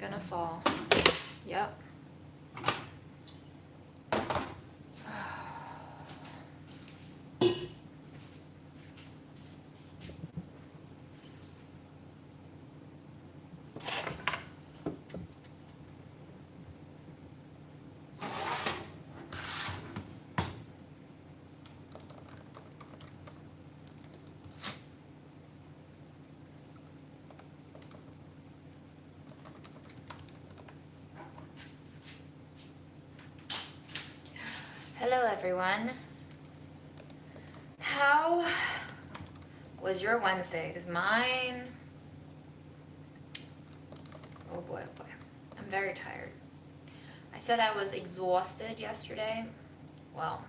gonna fall. Yep. Hello everyone. How was your Wednesday? Because mine, oh boy, I'm very tired. I said I was exhausted yesterday. Well,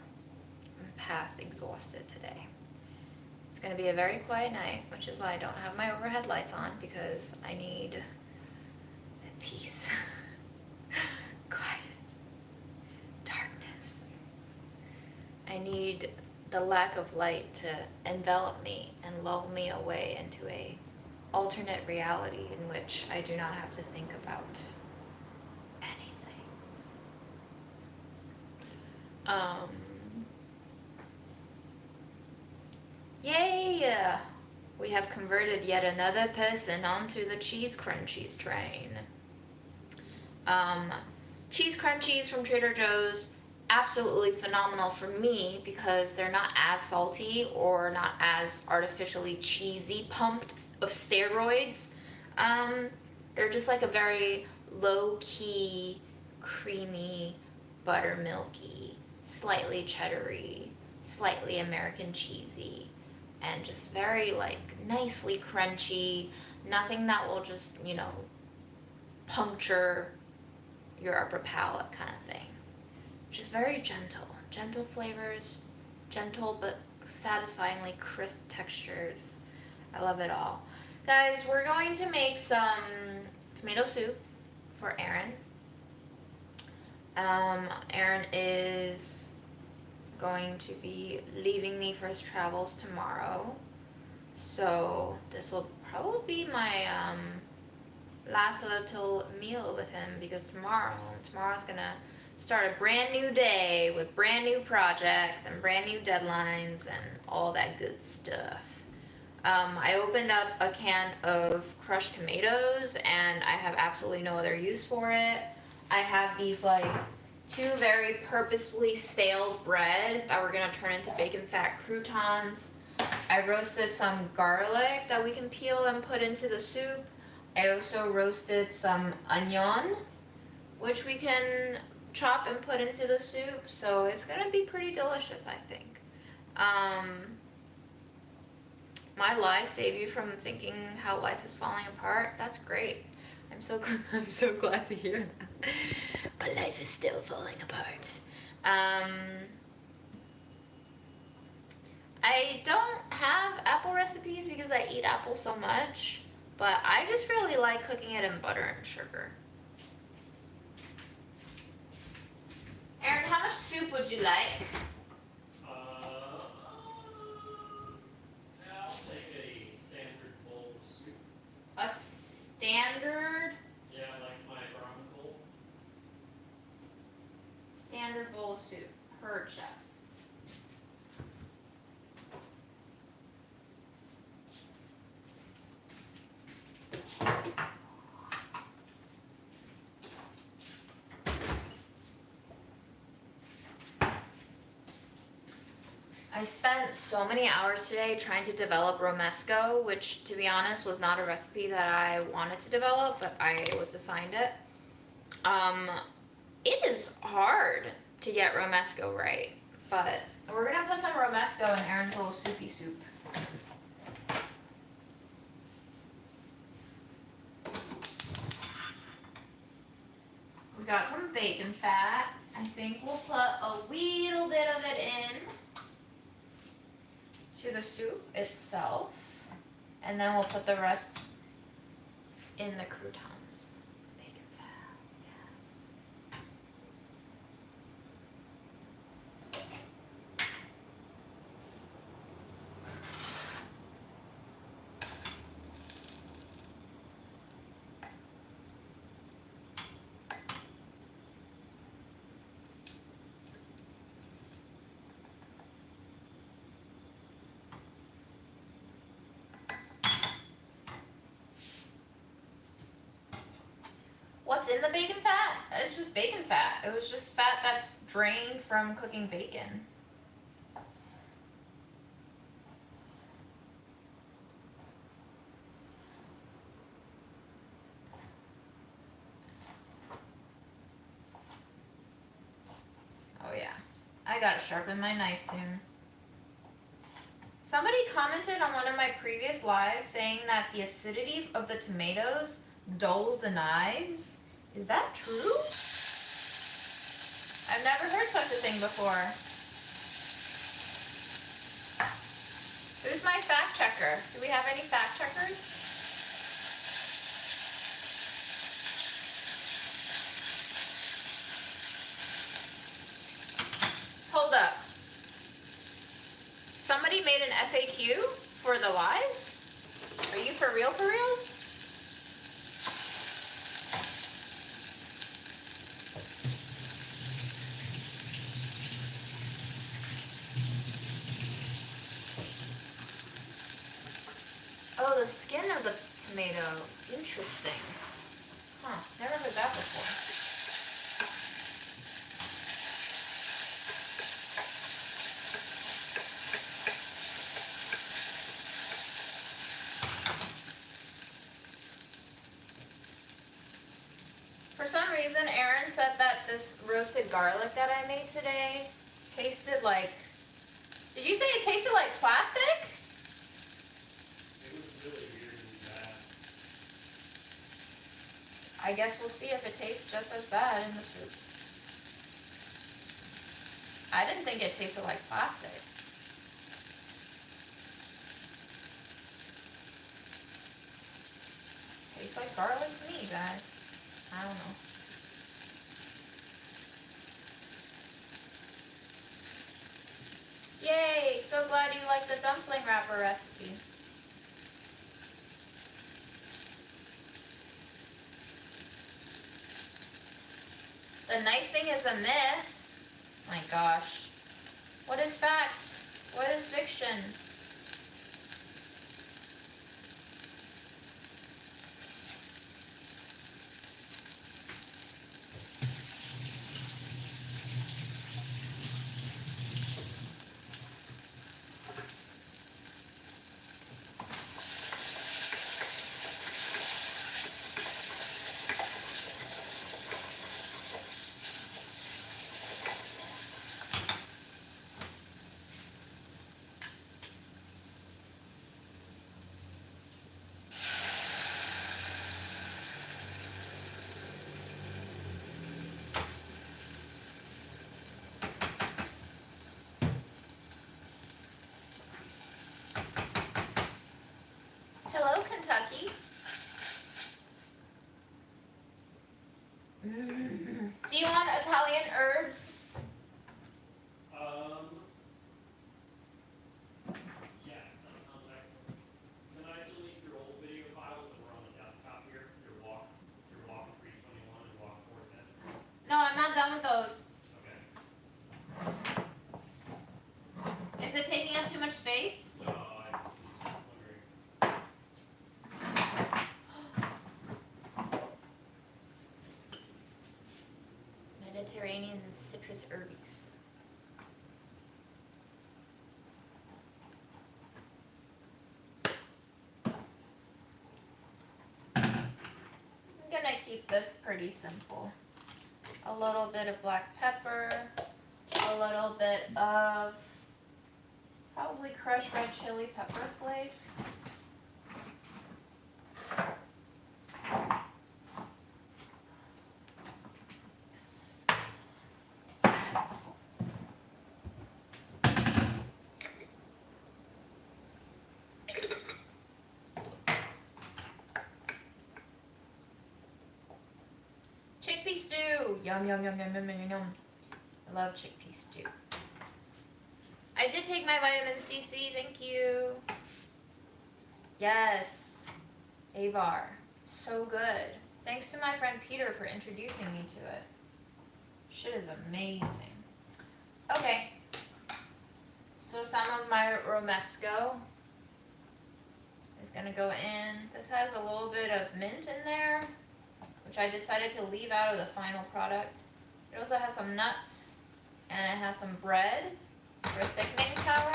I'm past exhausted today. It's going to be a very quiet night, which is why I don't have my overhead lights on, because I need peace. Quiet. Darkness. I need the lack of light to envelop me and lull me away into a alternate reality in which I do not have to think about anything. Yay! We have converted yet another person onto the cheese crunchies train. Cheese crunchies from Trader Joe's, absolutely phenomenal for me because they're not as salty or not as artificially cheesy pumped of steroids. They're just like a very low-key, creamy, buttermilky, slightly cheddary, slightly American cheesy, and just very like nicely crunchy, nothing that will just, puncture your upper palate kind of thing. Just very gentle flavors, gentle but satisfyingly crisp textures. I love it all. Guys, we're going to make some tomato soup for Aaron. Aaron is going to be leaving me for his travels tomorrow, so this will probably be my last little meal with him, because tomorrow's gonna start a brand new day with brand new projects and brand new deadlines and all that good stuff. I opened up a can of crushed tomatoes and I have absolutely no other use for it. I have these like 2 very purposefully staled bread that we're gonna turn into bacon fat croutons. I roasted some garlic that we can peel and put into the soup. I also roasted some onion, which we can chop and put into the soup, so it's gonna be pretty delicious, I think. My lies save you from thinking how life is falling apart. That's great. I'm so glad to hear that. But life is still falling apart. I don't have apple recipes because I eat apples so much, but I just really like cooking it in butter and sugar. Aaron, how much soup would you like? I'll take a standard bowl of soup. A standard? Yeah, like my ramen bowl. Standard bowl of soup. Heard, chef. I spent so many hours today trying to develop romesco, which, to be honest, was not a recipe that I wanted to develop, but I was assigned it. It is hard to get romesco right, but we're gonna put some romesco in Aaron's little soupy soup. We got some bacon fat. I think we'll put a little bit of it in to the soup itself, and then we'll put the rest in the croutons. Bacon fat, yes. in the bacon fat. It's just bacon fat. It was just fat that's drained from cooking bacon. Oh yeah, I gotta sharpen my knife soon. Somebody commented on one of my previous lives saying that the acidity of the tomatoes dulls the knives. Is that true? I've never heard such a thing before. Who's my fact checker? Do we have any fact checkers? Hold up. Somebody made an FAQ for the lives? Are you for real, for reals? Oh, the skin of the tomato. Interesting. Huh, never heard that before. For some reason, Erin said that this roasted garlic that I made today tasted like... Did you say it tasted like plastic? It was really weird and bad. I guess we'll see if it tastes just as bad in the soup. I didn't think it tasted like plastic. Tastes like garlic to me, guys. I don't know. Yay! So glad you like the dumpling wrapper recipe. The knife thing is a myth. My gosh. What is fact? What is fiction? Hello, Kentucky. Do you want Italian herbs? Yes, that sounds excellent. Can I delete your old video files that were on the desktop here? Your walk 321 and walk 410? No, I'm not done with those. Okay. Is it taking up too much space? So I was just wondering. Mediterranean citrus herbs. I'm gonna keep this pretty simple. A little bit of black pepper, a little bit of probably crushed red chili pepper flakes. Chickpea stew! Yum, yum, yum, yum, yum, yum, yum. I love chickpea stew. I did take my vitamin C, thank you. Yes, Avar, so good. Thanks to my friend Peter for introducing me to it. Shit is amazing. Okay, so some of my romesco is gonna go in. This has a little bit of mint in there, which which I decided to leave out of the final product. It also has some nuts, and it has some bread for thickening power.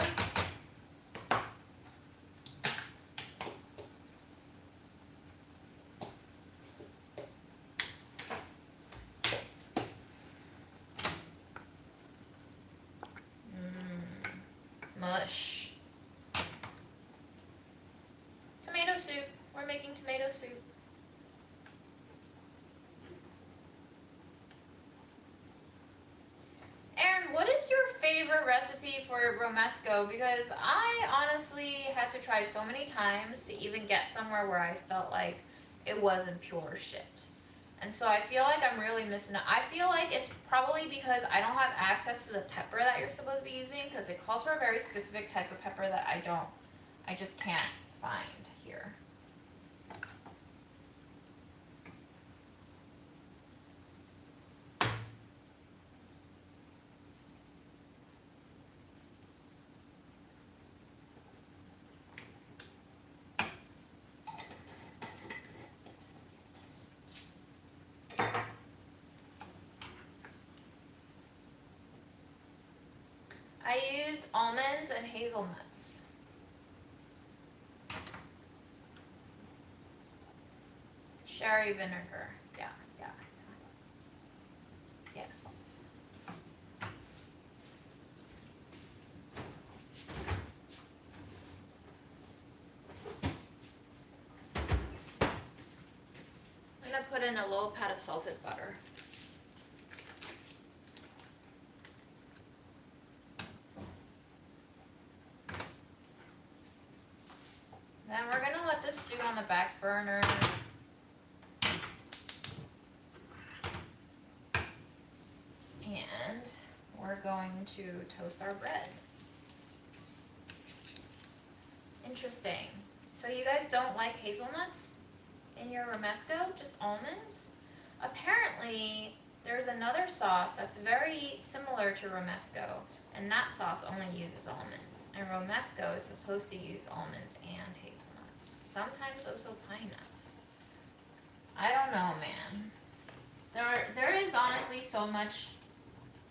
Mush. Tomato soup. We're making tomato soup. Erin, what is your favorite recipe for romesco? Because I honestly had to try so many times to even get somewhere where I felt like it wasn't pure shit. And so I feel like I'm really missing it. I feel like it's probably because I don't have access to the pepper that you're supposed to be using, because it calls for a very specific type of pepper that I just can't find here. I used almonds and hazelnuts. Sherry vinegar. Yeah. Yes. I'm gonna put in a little pat of salted butter. Then we're gonna let this stew on the back burner. And we're going to toast our bread. Interesting. So you guys don't like hazelnuts in your romesco, just almonds? Apparently, there's another sauce that's very similar to romesco, and that sauce only uses almonds. And romesco is supposed to use almonds and hazelnuts. Sometimes also pine nuts. I don't know, man. There is honestly so much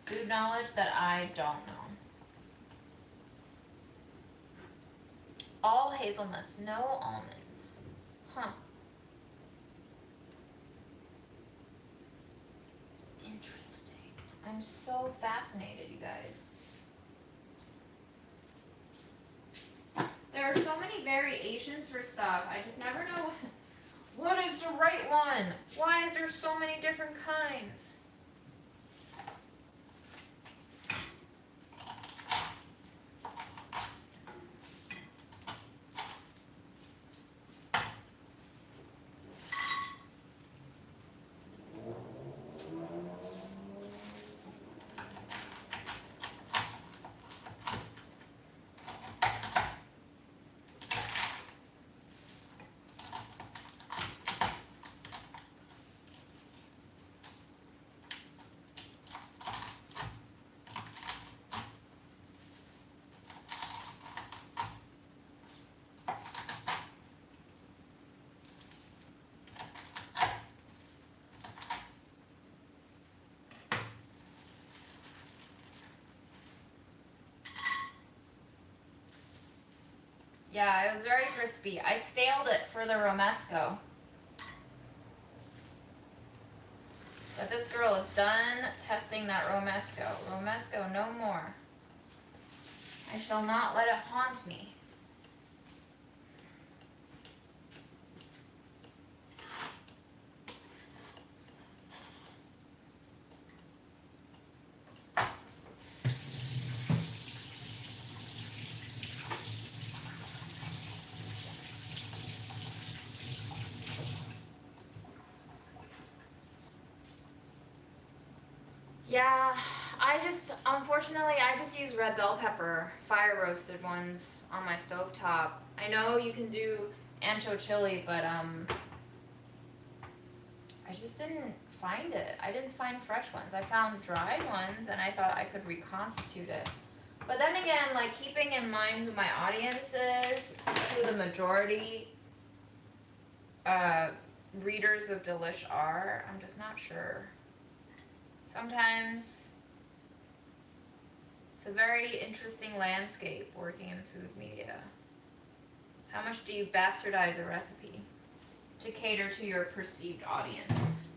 food knowledge that I don't know. All hazelnuts, no almonds. Huh. Interesting. I'm so fascinated, you guys. There are so many variations for stuff. I just never know what is the right one. Why is there so many different kinds? Yeah, it was very crispy. I staled it for the romesco. But this girl is done testing that romesco. Romesco, no more. I shall not let it haunt me. Yeah, unfortunately, I just use red bell pepper, fire roasted ones on my stovetop. I know you can do ancho chili, but I just didn't find it. I didn't find fresh ones. I found dried ones, and I thought I could reconstitute it. But then again, like, keeping in mind who my audience is, who the majority readers of Delish are. I'm just not sure. Sometimes it's a very interesting landscape working in food media. How much do you bastardize a recipe to cater to your perceived audience?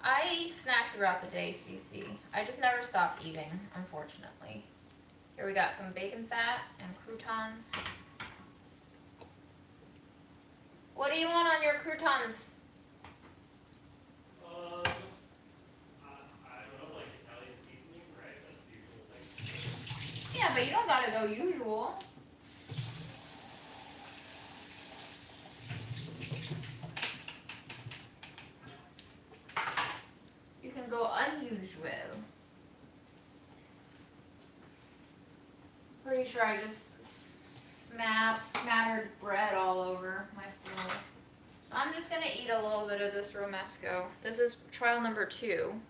I snack throughout the day, Cece. I just never stop eating, unfortunately. Here we got some bacon fat and croutons. What do you want on your croutons? I don't know, like Italian seasoning, right? That's the usual thing. Yeah, but you don't gotta go usual. You can go unusual. Pretty sure I just smattered bread all over my floor. So I'm just gonna eat a little bit of this romesco. This is trial number 2.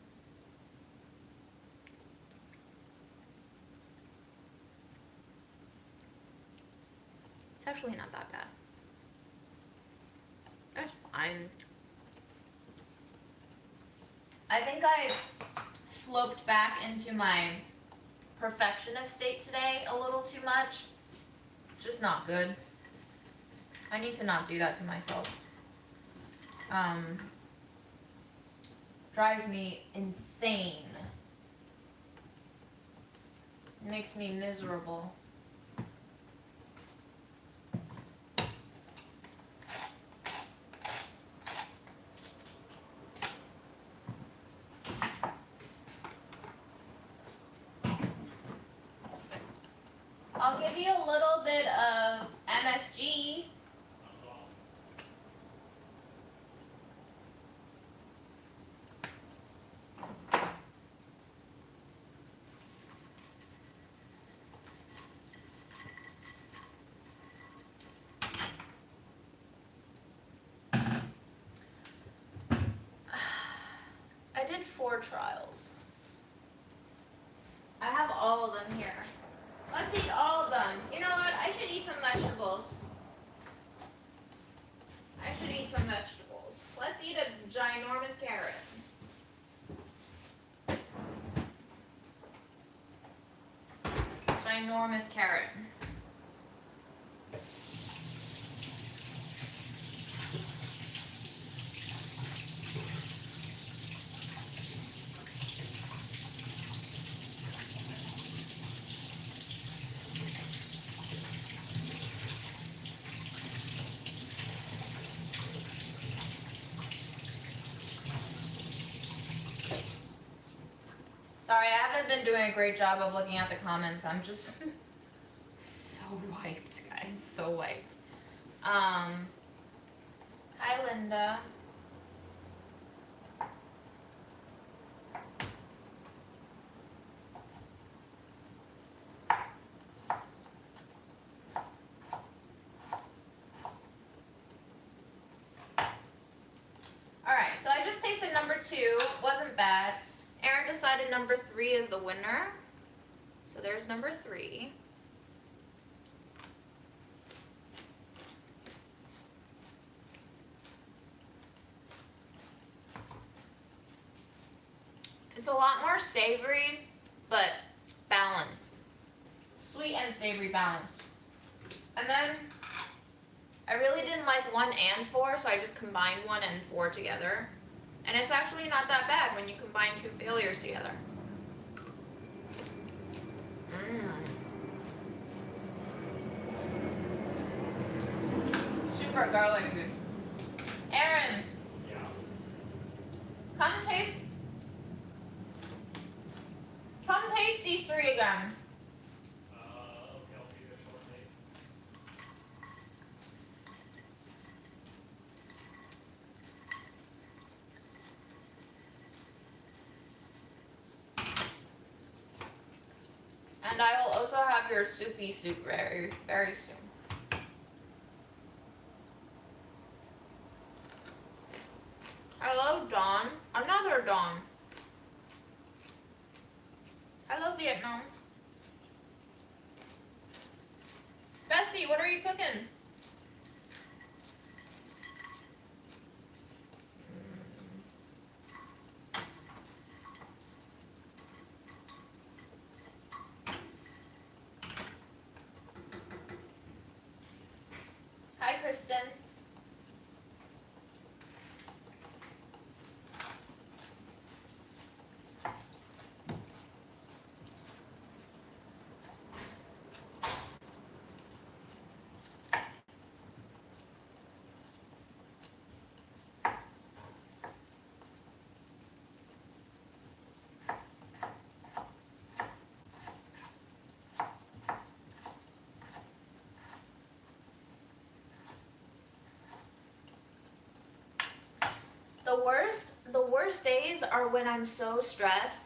It's actually not that bad. That's fine. I think I sloped back into my perfectionist state today a little too much. Just not good. I need to not do that to myself. Drives me insane. Makes me miserable. I'll give you a little bit of MSG. Sounds awesome. I did 4 trials. I have all of them here. Let's eat all of them. You know what? I should eat some vegetables. I should eat some vegetables. Let's eat a ginormous carrot. Ginormous carrot. Sorry, I haven't been doing a great job of looking at the comments. I'm just so wiped, guys. So wiped. Hi, Linda. Alright, so I just tasted number 2. Wasn't bad. Erin decided number 3 is the winner. So there's number 3. It's a lot more savory, but balanced. Sweet and savory balanced. And then I really didn't like 1 and 4, so I just combined 1 and 4 together. And it's actually not that bad when you combine 2 failures together. Super garlicky. Erin, Yeah. come taste these 3 again. Okay, I'll be there shortly. And I will also have your soupy soup very, very soon. I love Dawn. Another Dawn. I love Vietnam. Bessie, what are you cooking? Hi, Kristen. The worst days are when I'm so stressed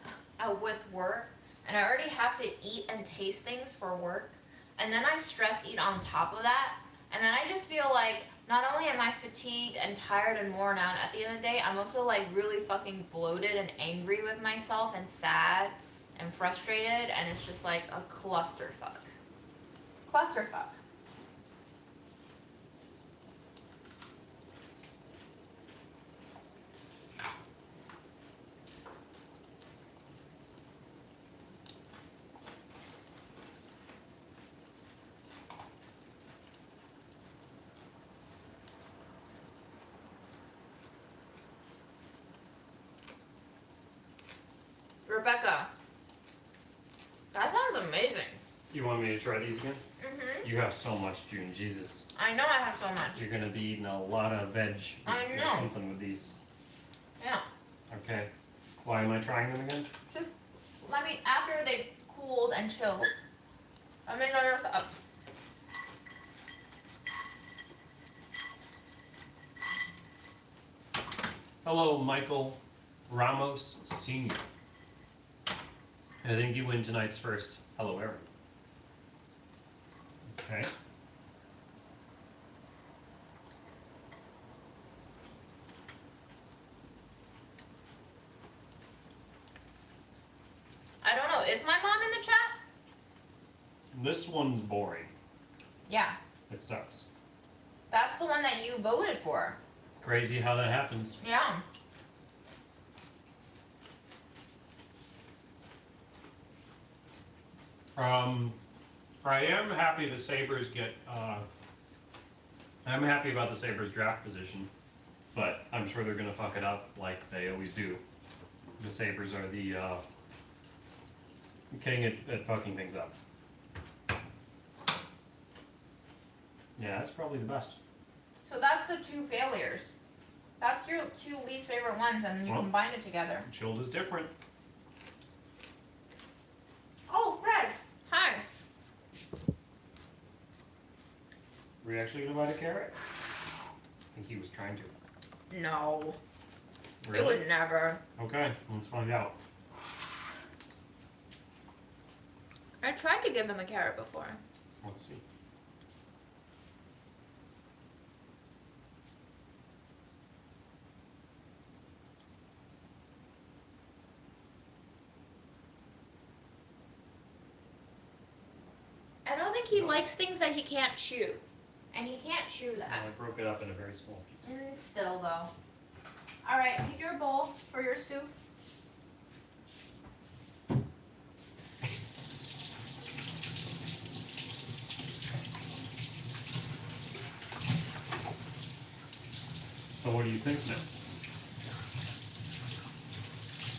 with work and I already have to eat and taste things for work, and then I stress eat on top of that, and then I just feel like not only am I fatigued and tired and worn out at the end of the day, I'm also like really fucking bloated and angry with myself and sad and frustrated, and it's just like a clusterfuck. Clusterfuck. Rebecca, that sounds amazing. You want me to try these again? Mhm. You have so much, June. Jesus. I know I have so much. You're gonna be eating a lot of veg. I or know. something with these. Yeah. Okay. Why am I trying them again? Just let me, after they cooled and chilled, let me know your thoughts. Hello, Michael Ramos Sr. I think you win tonight's first. Hello, Aaron. Okay. I don't know, is my mom in the chat? This one's boring. Yeah. It sucks. That's the one that you voted for. Crazy how that happens. Yeah. I am happy the Sabres get, I'm happy about the Sabres draft position, but I'm sure they're gonna fuck it up like they always do. The Sabres are the, king at fucking things up. Yeah, that's probably the best. So that's the two failures. That's your two least favorite ones, and then you Well, combine it together. Chilled is different. Oh, Fred. Hi. Were you actually gonna bite a carrot? I think he was trying to. No. Really? It would never. Okay, let's find out. I tried to give him a carrot before. Let's see. I don't think he likes things that he can't chew. And he can't chew Well, that. I broke it up in a very small piece. Still though. Alright, pick your bowl for your soup. So what do you think then?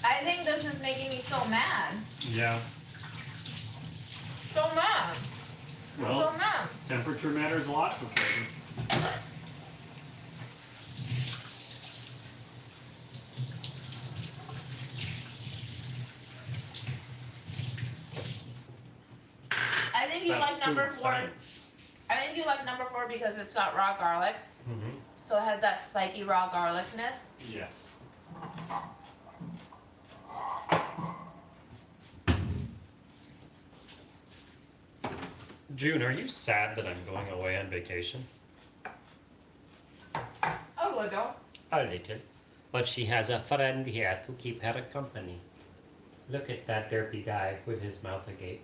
I think this is making me so mad. Yeah. So mad. Well, So mad. temperature matters a lot for flavor. I think you That's like number food 4. science. I think you like number 4 because it's got raw garlic. Mm-hmm. So it has that spiky raw garlicness. Yes. June, are you sad that I'm going away on vacation? A little. A little. But she has a friend here to keep her company. Look at that derpy guy with his mouth agape.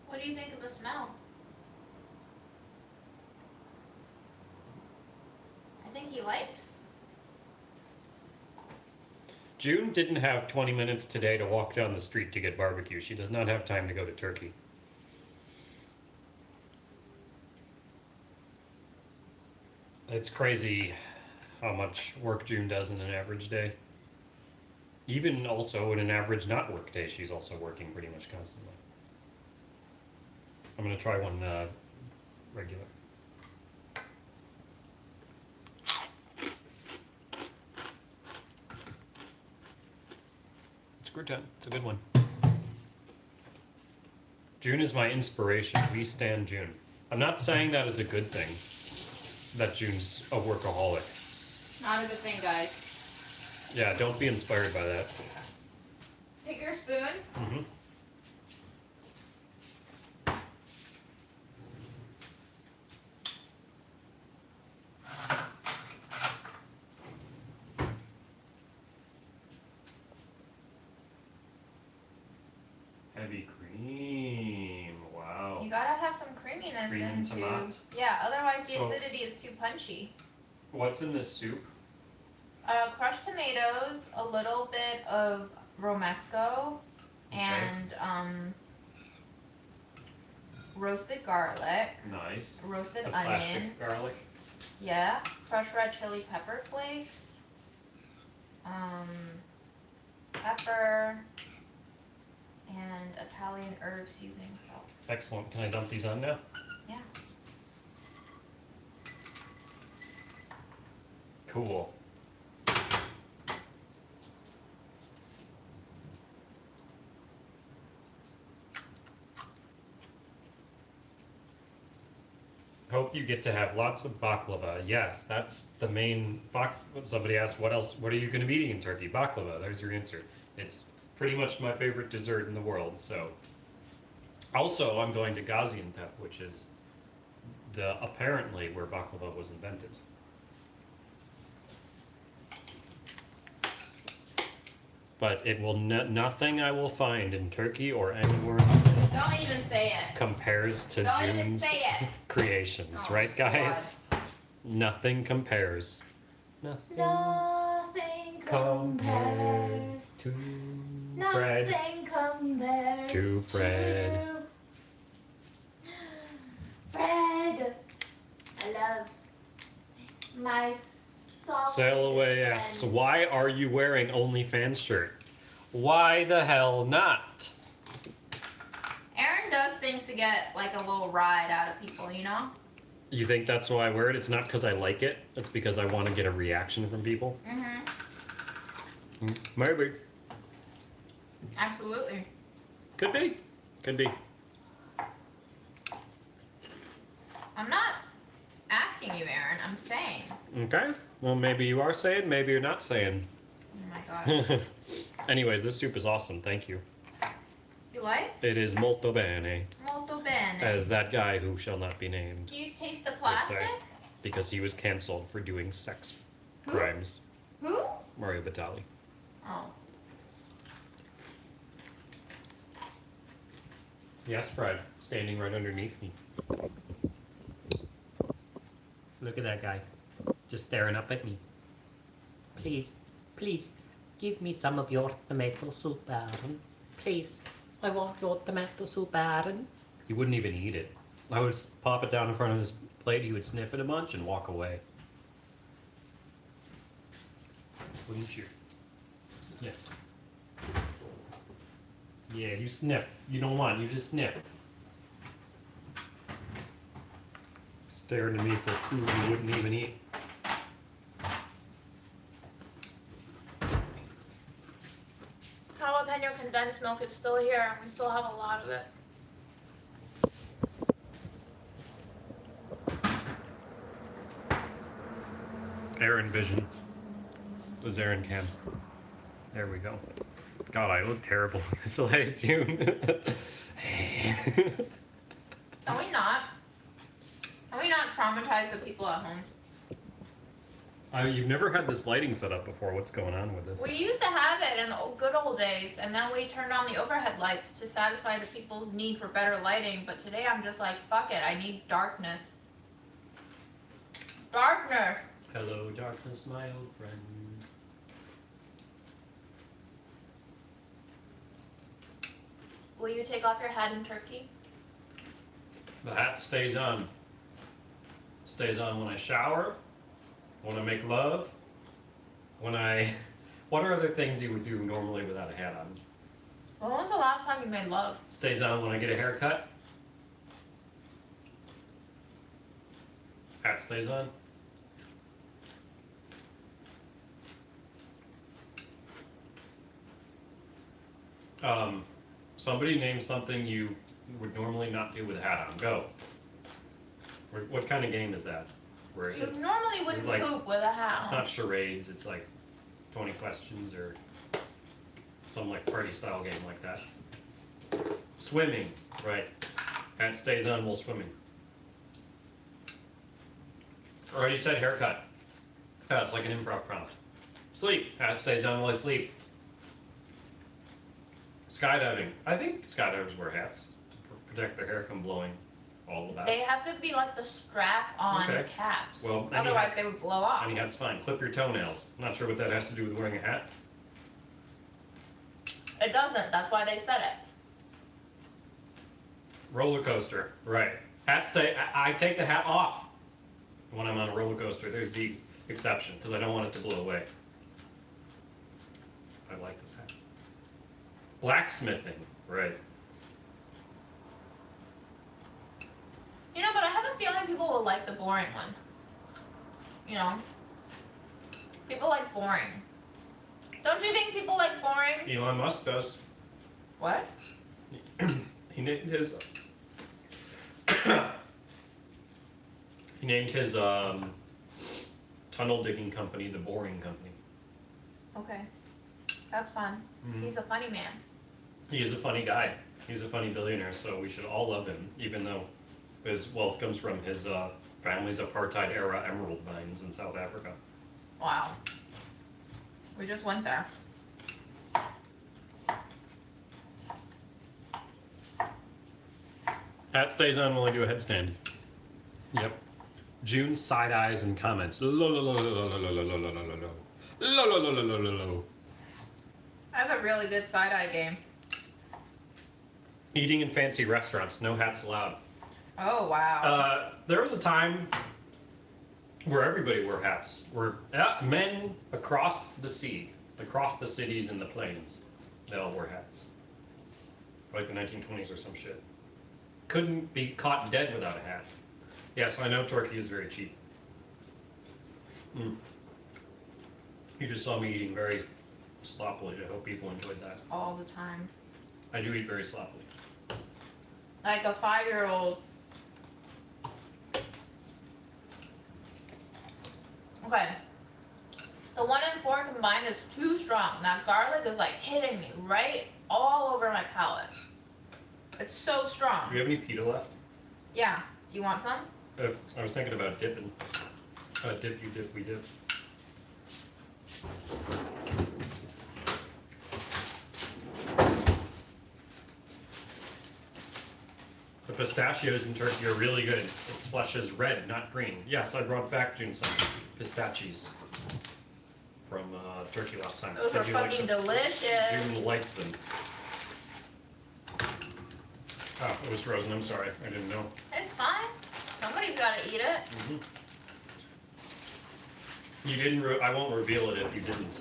What do you think of the smell? I think he likes. June didn't have 20 minutes today to walk down the street to get barbecue. She does not have time to go to Turkey. It's crazy how much work June does in an average day. Even also in an average not work day, she's also working pretty much constantly. I'm gonna try one regular. It's crouton. It's a good one. June is my inspiration. We stand June. I'm not saying that is a good thing, that June's a workaholic. Not a good thing, guys. Yeah, don't be inspired by that. Pick your spoon. Mm-hmm. Heavy cream. Wow. You gotta have some creaminess Cream into. tomato. Yeah, otherwise the So- acidity is too punchy. What's in this soup? Crushed tomatoes, a little bit of romesco, and roasted garlic, Nice. roasted The onion. plastic garlic. Yeah, crushed red chili pepper flakes, pepper, and Italian herb seasoning salt. Excellent. Can I dump these on now? Yeah. Cool. Hope you get to have lots of baklava. Yes, that's the main somebody asked what else, what are you going to be eating in Turkey? Baklava. There's your answer. It's pretty much my favorite dessert in the world. So, also I'm going to Gaziantep, which is apparently where baklava was invented. But it will nothing I will find in Turkey or anywhere Don't even say it. compares to Don't even June's say it. creations, Oh, right, guys? Nothing compares. Nothing Nothing compares to Fred. Nothing compares To Fred. to Fred. I love my soft Sail Away friend. asks, why are you wearing OnlyFans shirt? Why the hell not? Aaron does things to get like a little ride out of people, you know? You think that's why I wear it? It's not because I like it. It's because I want to get a reaction from people. Mm-hmm. Maybe. Absolutely. Could be. Could be. I'm not asking you, Aaron. I'm saying. Okay. Well, maybe you are saying, maybe you're not saying. Oh my god. Anyways, this soup is awesome. Thank you. You like? It is molto bene, Molto bene. as that guy who shall not be named Do you taste the would plastic? say, because he was canceled for doing sex Who? crimes. Who? Mario Batali. Oh. Yes, Fred, standing right underneath me. Look at that guy, just staring up at me. Please, please, give me some of your tomato soup, Aaron. Please, I want your tomato soup, Aaron. He wouldn't even eat it. I would pop it down in front of his plate, he would sniff it a bunch and walk away. Wouldn't you? Yeah. Yeah, you sniff. You don't want, you just sniff. Staring at me for food you wouldn't even eat. Jalapeno condensed milk is still here, and we still have a lot of it. Aaron Vision. Was Aaron Cam. There we go. God, I look terrible in this light, June. Can we not? Can we not traumatize the people at home? You've never had this lighting set up before. What's going on with this? We used to have it in the good old days, and then we turned on the overhead lights to satisfy the people's need for better lighting. But today I'm just like, fuck it, I need darkness. Darkness! Hello, darkness, my old friend. Will you take off your hat in Turkey? The hat stays on. It stays on when I shower, when I make love, when I... What are other things you would do normally without a hat on? When was the last time you made love? It stays on when I get a haircut. Hat stays on. Somebody name something you would normally not do with a hat on. Go. What kind of game is that? Where You it's, normally wouldn't like- poop with a hat it's on. not charades, it's like 20 questions or some like party style game like that. Swimming, right. Hat stays on while swimming. Already said haircut. Yeah, it's like an improv prompt. Sleep. Hat stays on while I sleep. Skydiving. I think skydivers wear hats to protect their hair from blowing all about. They have to be like the strap-on Okay. caps. Well, any Otherwise hat- they would blow off. Any hat's fine. Clip your toenails. I'm not sure what that has to do with wearing a hat. It doesn't. That's why they said it. Roller coaster. Right. Hat stay. I take the hat off when I'm on a roller coaster. There's the exception because I don't want it to blow away. I like this hat. Blacksmithing. Right. You know, but I have a feeling people will like the boring one. You know? People like boring. Don't you think people like boring? Elon Musk does. What? He named his. He named his tunnel digging company the Boring Company. Okay. That's fun. Mhm. He's a funny man. He is a funny guy. He's a funny billionaire, so we should all love him, even though his wealth comes from his family's apartheid era emerald mines in South Africa. Wow. We just went there. Hat stays on while I do a headstand. Yep. June side eyes and comments. I have a really good side-eye game. Eating in fancy restaurants, no hats allowed. Oh, wow. There was a time where everybody wore hats. Where men across the sea, across the cities and the plains, they all wore hats. Like the 1920s or some shit. Couldn't be caught dead without a hat. Yes, I know Turkey is very cheap. You just saw me eating very sloppily. I hope people enjoyed that. All the time. I do eat very sloppily. Like a 5-year-old. Okay. The 1 and 4 combined is too strong. That garlic is like hitting me right all over my palate. It's so strong. Do you have any pita left? Yeah. Do you want some? I was thinking about dipping. Dip, you dip, we dip. The pistachios in Turkey are really good. Its flesh is red, not green. Yes, I brought back June some pistachios from Turkey last time. Those are Did you like fucking them? delicious. June liked them. Oh, it was frozen. I'm sorry. I didn't know. It's fine. Somebody's got to eat it. You didn't. I won't reveal it if you didn't.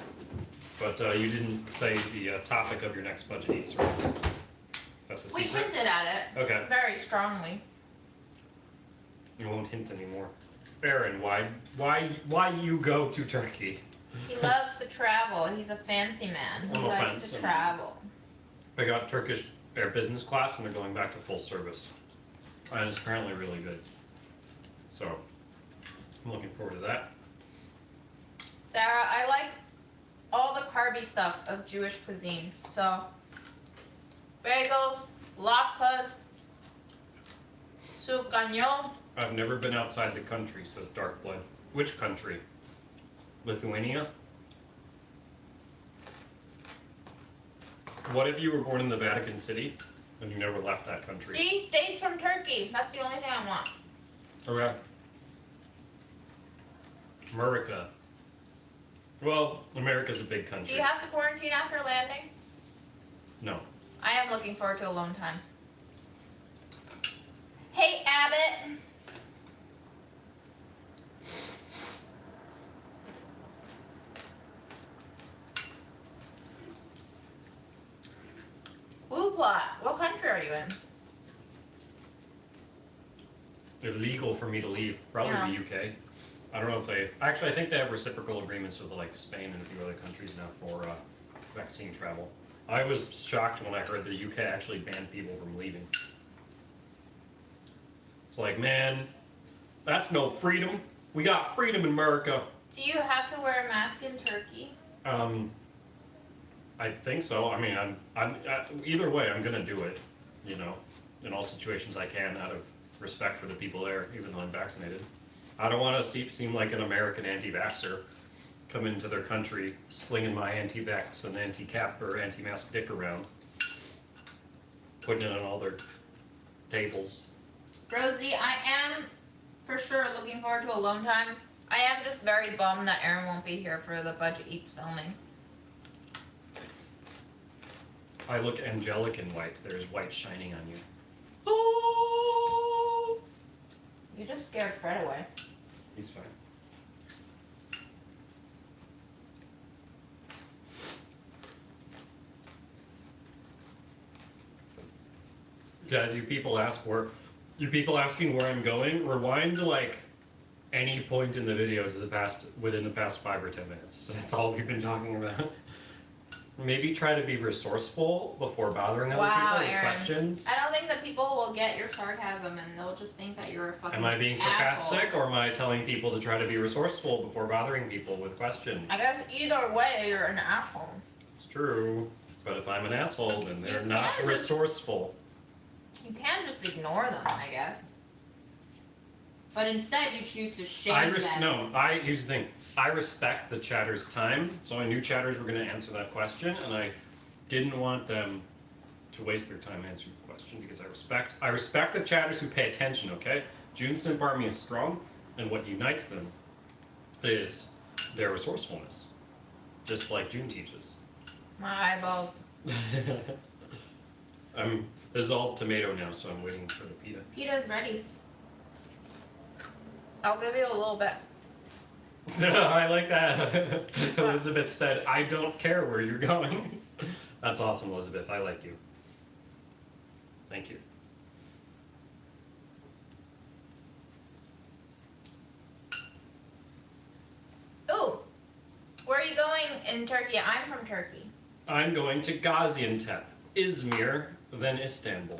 But you didn't say the topic of your next budget eats, right? That's a We secret. hinted at it Okay. very strongly. You won't hint anymore. Aaron, why you go to Turkey? He loves to travel. He's a fancy man. He No likes offense, to I mean- travel. I got Turkish Air Business Class, and they're going back to full service. And it's apparently really good. So, I'm looking forward to that. Sarah, I like all the carby stuff of Jewish cuisine. So, bagels, latkes, soup gagnon. I've never been outside the country, says Dark Blood. Which country? Lithuania. What if you were born in the Vatican City and you never left that country? See? Dates from Turkey. That's the only thing I want. Okay. America. Well, America's a big country. Do you have to quarantine after landing? No. I am looking forward to alone time. Hey, Abbott. Woopla. What country are you in? Illegal for me to leave. Probably Yeah. the UK. I don't know if they... Actually, I think they have reciprocal agreements with like Spain and a few other countries now for vaccine travel. I was shocked when I heard the UK actually banned people from leaving. It's like, man, that's no freedom. We got freedom in America. Do you have to wear a mask in Turkey? I think so. I mean, I'm either way, I'm gonna do it. You know, in all situations I can, out of respect for the people there, even though I'm vaccinated. I don't want to seem like an American anti-vaxxer, come into their country slinging my anti-vax and anti-cap or anti-mask dick around, putting it on all their tables. Rosie, I am for sure looking forward to alone time. I am just very bummed that Aaron won't be here for the Budget Eats filming. I look angelic in white. There's white shining on you. Oh! You just scared Fred away. He's fine. Guys, you people asking where I'm going, rewind to like any point in the video to within the past 5 or 10 minutes. That's all we've been talking about. Maybe try to be resourceful before bothering other people with Aaron. questions. I don't think that people will get your sarcasm and they'll just think that you're a fucking Am I being sarcastic asshole. or am I telling people to try to be resourceful before bothering people with questions? I guess either way, you're an asshole. It's true. But if I'm an asshole, then they're You not can just- resourceful. You can just ignore them, I guess. But instead, you choose to shame them. Here's the thing. I respect the chatter's time, so I knew chatters were going to answer that question, and I didn't want them to waste their time answering the question because I respect the chatters who pay attention. Okay, June Simp Army is strong, and what unites them is their resourcefulness, just like June teaches. My eyeballs. This is all tomato now, so I'm waiting for the pita. Pita's ready. I'll give you a little bit. I like that. Elizabeth said, I don't care where you're going. That's awesome, Elizabeth. I like you. Thank you. Ooh, where are you going in Turkey? I'm from Turkey. I'm going to Gaziantep, Izmir, then Istanbul.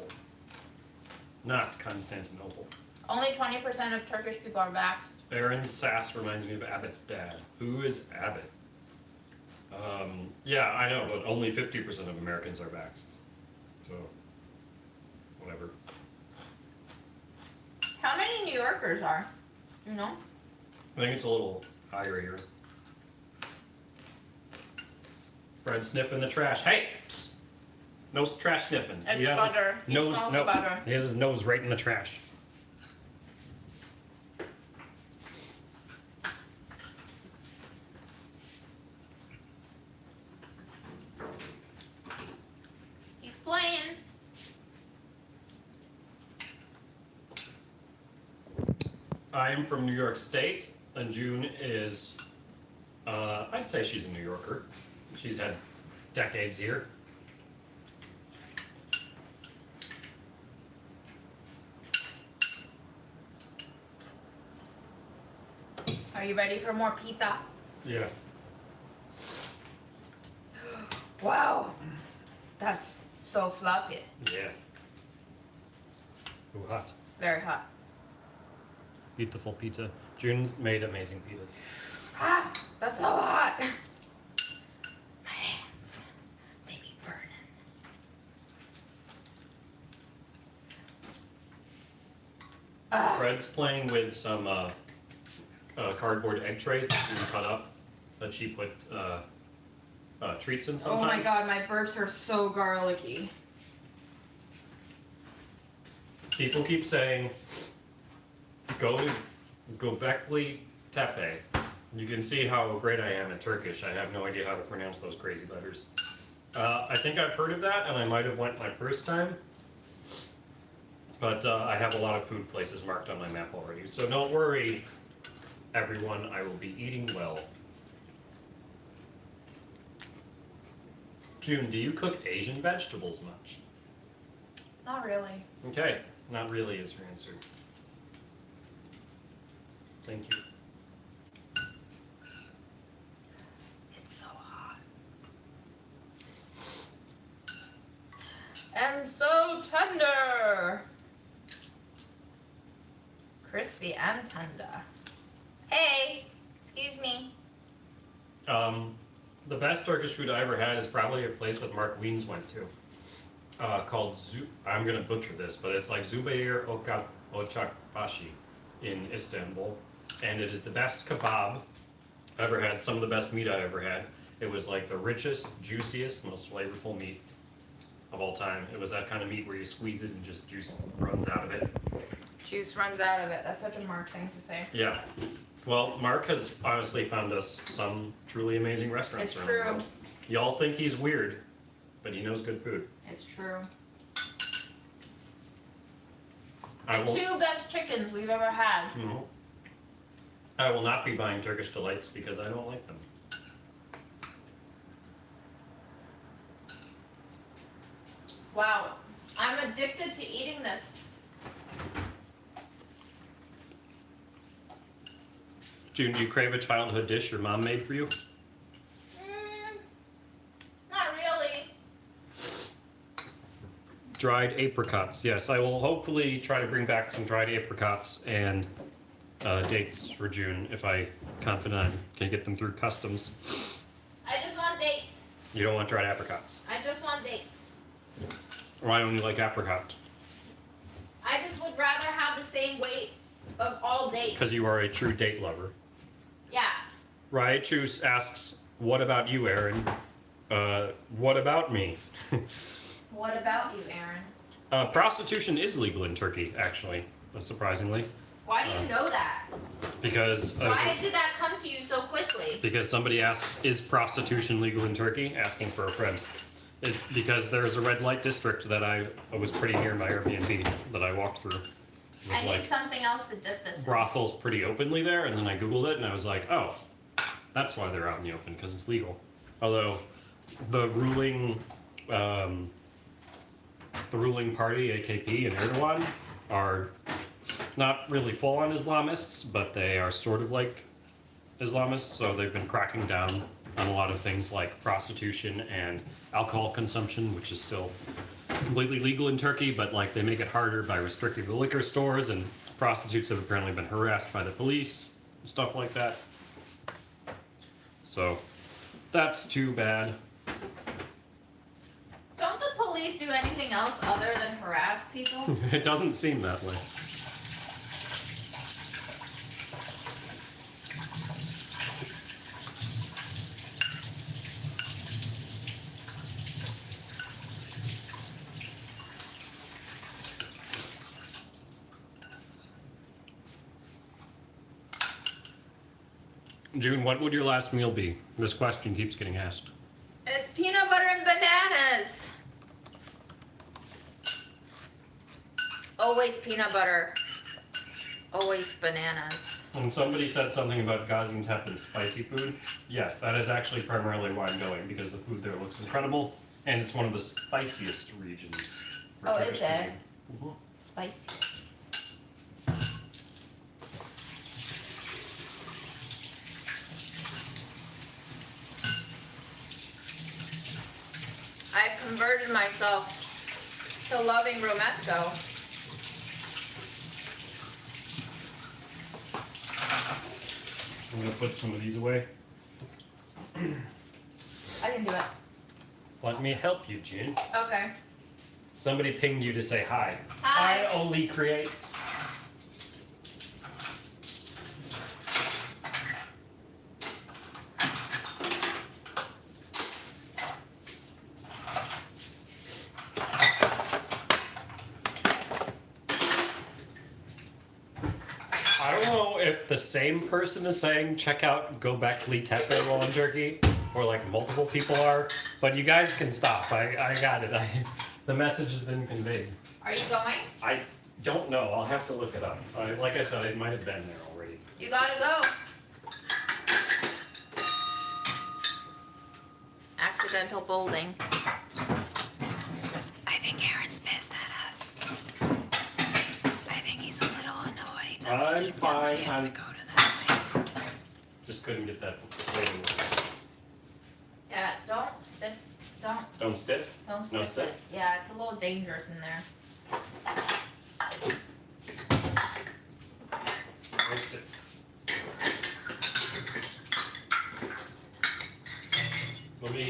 Not Constantinople. Only 20% of Turkish people are vaxxed. Aaron's sass reminds me of Abbott's dad. Who is Abbott? Yeah, I know, but only 50% of Americans are vaxxed. So, whatever. How many New Yorkers are? You know? I think it's a little higher here. Fred sniffing the trash. Hey! Psst. No trash sniffing. It's butter. He smells the butter. He has his nose right in the trash. He's playing. I am from New York State, and June is, I'd say she's a New Yorker. She's had decades here. Are you ready for more pita? Yeah. Wow. That's so fluffy. Yeah. Ooh, hot. Very hot. Beautiful pizza. June's made amazing pizzas. Ah, that's so hot. My hands, they be burning. Fred's playing with some cardboard egg trays that you can cut up that she put treats in Oh sometimes. my god, my burps are so garlicky. People keep saying, go to Göbekli Tepe. You can see how great I am at Turkish. I have no idea how to pronounce those crazy letters. I think I've heard of that, and I might have went my first time. But I have a lot of food places marked on my map already. So don't worry, everyone. I will be eating well. June, do you cook Asian vegetables much? Not really. Okay, not really is your answer. Thank you. It's so hot. And so tender. Crispy and tender. Hey, excuse me. The best Turkish food I ever had is probably a place that Mark Wiens went to, called I'm gonna butcher this, but it's like Zubair Ocakbashi in Istanbul, and it is the best kebab I ever had. Some of the best meat I ever had. It was like the richest, juiciest, most flavorful meat of all time. It was that kind of meat where you squeeze it and just juice runs out of it. Juice runs out of it. That's such a Mark thing to say. Yeah. Well, Mark has honestly found us some truly amazing restaurants. It's around the true. world. Y'all think he's weird, but he knows good food. It's true. I The will. two best chickens we've ever had. Mhm. I will not be buying Turkish delights because I don't like them. Wow. I'm addicted to eating this. June, do you crave a childhood dish your mom made for you? Not really. Dried apricots. Yes, I will hopefully try to bring back some dried apricots and dates for June if I confident I can get them through customs. I just want dates. You don't want dried apricots. I just want dates. Why don't you like apricots? I just would rather have the same weight of all dates. Because you are a true date lover. Yeah. Raichu asks, what about you, Aaron? What about me? What about you, Aaron? Prostitution is legal in Turkey, actually, surprisingly. Why do you know that? Because Why did that come to you so quickly? because somebody asked, is prostitution legal in Turkey? Asking for a friend. It's because there's a red light district that I was pretty near my Airbnb that I walked through. With I need like something else to dip this in. brothels pretty openly there, and then I googled it and I was like, oh, that's why they're out in the open, because it's legal. Although the ruling party, AKP and Erdogan, are not really full-on Islamists, but they are sort of like Islamists, so they've been cracking down on a lot of things like prostitution and alcohol consumption, which is still completely legal in Turkey, but like they make it harder by restricting the liquor stores, and prostitutes have apparently been harassed by the police and stuff like that. So that's too bad. Don't the police do anything else other than harass people? It doesn't seem that way. June, what would your last meal be? This question keeps getting asked. It's peanut butter and bananas. Always peanut butter. Always bananas. And somebody said something about Gaziantep and spicy food. Yes, that is actually primarily why I'm going, because the food there looks incredible, and it's one of the spiciest regions. for Oh, Turkish is it? cuisine. Mhm. Spicy. I've converted myself to loving romesco. I'm gonna put some of these away. I can do it. Let me help you, June. Okay. Somebody pinged you to say hi. Hi. Oli creates. if the same person is saying check out Gobekli Tepe while in Turkey, or like multiple people are, but you guys can stop. I got it. The message has been conveyed. Are you going? I don't know. I'll have to look it up. Like I said, it might have been there already. You gotta go. Accidental bolding. I think Aaron's pissed at us. I think he's a little annoyed. I'm fine. Him to go to that place. Just couldn't get that waiting. Yeah, don't stiff. Don't stiff? Don't No stiff stiff? it. Yeah, it's a little dangerous in there. No stiff. Let me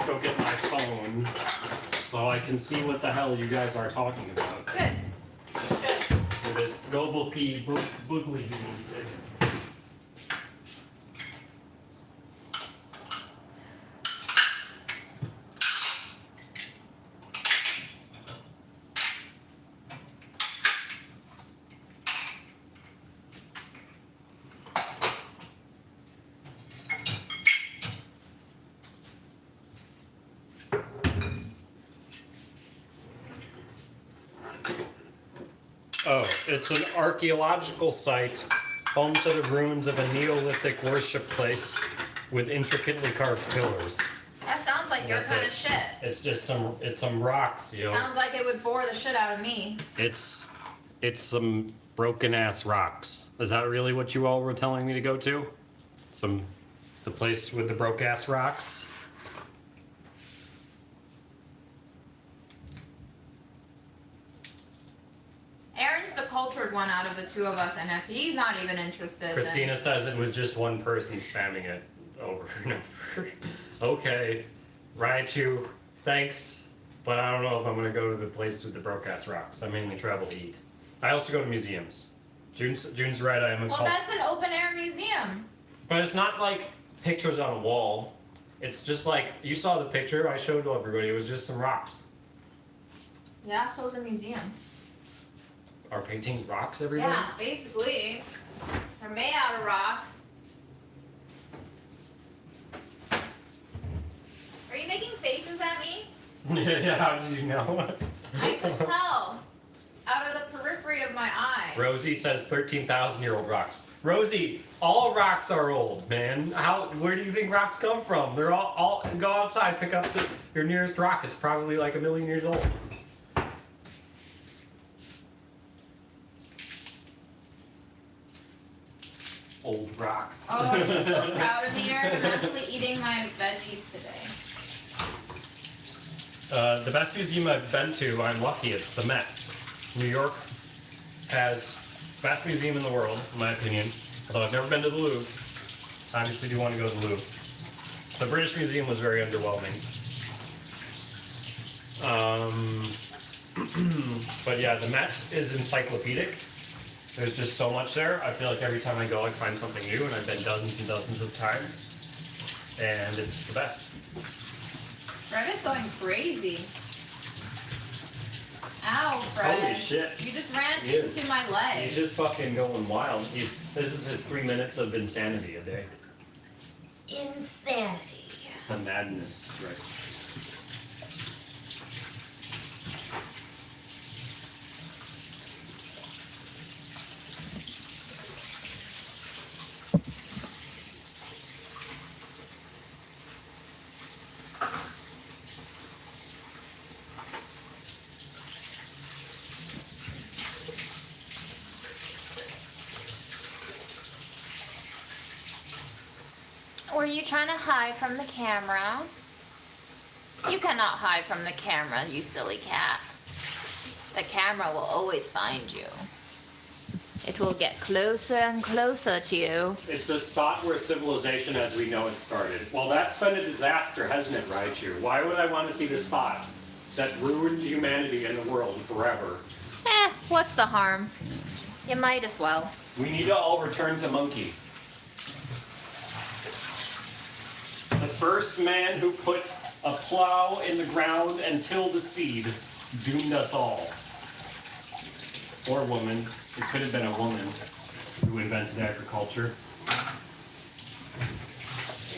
go get my phone so I can see what the hell you guys are talking about. Good. You should. For this Gobekli boogly. Oh, it's an archaeological site home to the ruins of a Neolithic worship place with intricately carved pillars. That sounds like your That's kind it. of shit. It's just some rocks, you know. Sounds like it would bore the shit out of me. It's some broken ass rocks. Is that really what you all were telling me to go to? The place with the broke ass rocks? Aaron's the cultured one out of the two of us, and if he's not even interested, Christina says it was just one person spamming it over and over. Okay, Raichu, thanks, but I don't know if I'm gonna go to the place with the broke ass rocks. I mainly travel to eat. I also go to museums. June's right. I am a well, that's an open air museum. but it's not like pictures on a wall. It's just like you saw the picture I showed to everybody. It was just some rocks. Yeah, so is a museum. Are paintings rocks, everybody? Yeah, basically. They're made out of rocks. Are you making faces at me? Yeah, how did you know? I could tell. Out of the periphery of my eye. Rosie says 13,000-year-old rocks. Rosie, all rocks are old, man. Where do you think rocks come from? They're all go outside, pick up your nearest rock. It's probably like 1,000,000 years old. Old rocks. Oh, I'm so proud of me, Aaron. I'm actually eating my veggies today. The best museum I've been to, I'm lucky, it's the Met. New York has the best museum in the world, in my opinion. Although I've never been to the Louvre. I obviously do want to go to the Louvre. The British Museum was very underwhelming. But yeah, the Met is encyclopedic. There's just so much there. I feel like every time I go, I find something new, and I've been dozens and dozens of times. And it's the best. Fred is going crazy. Ow, Fred. Holy shit. You just ran He is. into my leg. He's just fucking going wild. This is his 3 minutes of insanity a day. Insanity. The madness, right? Were you trying to hide from the camera? You cannot hide from the camera, you silly cat. The camera will always find you. It will get closer and closer to you. It's a spot where civilization as we know it started. Well, that's been a disaster, hasn't it, Raichu? Why would I want to see the spot that ruined humanity and the world forever? What's the harm? You might as well. We need to all return to monkey. The first man who put a plow in the ground and tilled the seed doomed us all. Or woman. It could have been a woman. who invented agriculture.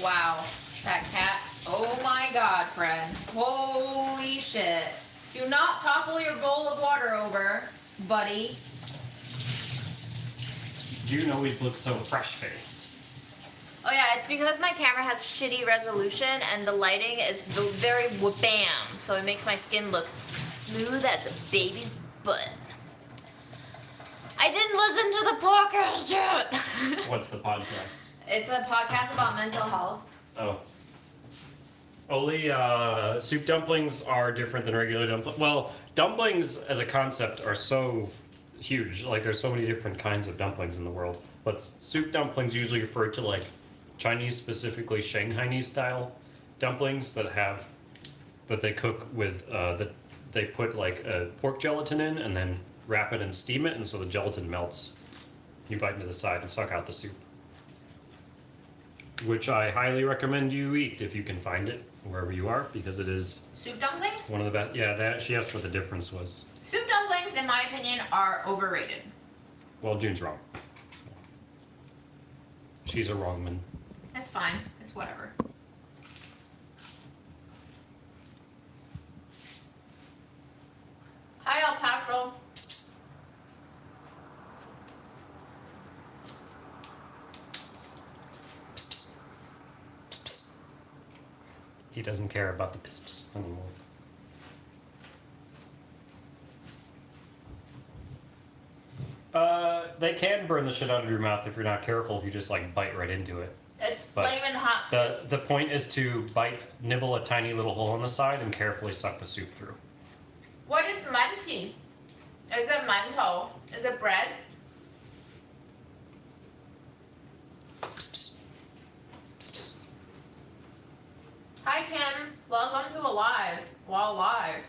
Wow, that cat. Oh my god, Fred. Holy shit. Do not topple your bowl of water over, buddy. June always looks so fresh-faced. Oh yeah, it's because my camera has shitty resolution and the lighting is very bam, so it makes my skin look smooth as a baby's butt. I didn't listen to the podcast yet. What's the podcast? It's a podcast about mental health. Oh. Only soup dumplings are different than regular dumplings. Well, dumplings as a concept are so huge. Like, there's so many different kinds of dumplings in the world. But soup dumplings usually refer to, like, Chinese, specifically Shanghainese style dumplings that they cook with, that they put, like, pork gelatin in and then wrap it and steam it, and so the gelatin melts. You bite into the side and suck out the soup. Which I highly recommend you eat if you can find it wherever you are, because it is Soup dumplings? one of the best. Yeah, that she asked what the difference was. Soup dumplings, in my opinion, are overrated. Well, June's wrong. So. She's a wrong one. It's fine. It's whatever. Hi, El Paso. Psst, psst. Psst, psst. Psst, psst. He doesn't care about the psst, psst anymore. They can burn the shit out of your mouth if you're not careful, if you just like bite right into it. It's But flaming hot soup. The point is to nibble a tiny little hole on the side and carefully suck the soup through. What is manti? Is it mantou? Is it bread? Psst, psst. Psst, psst. Hi, Kim. Welcome to Alive. While live.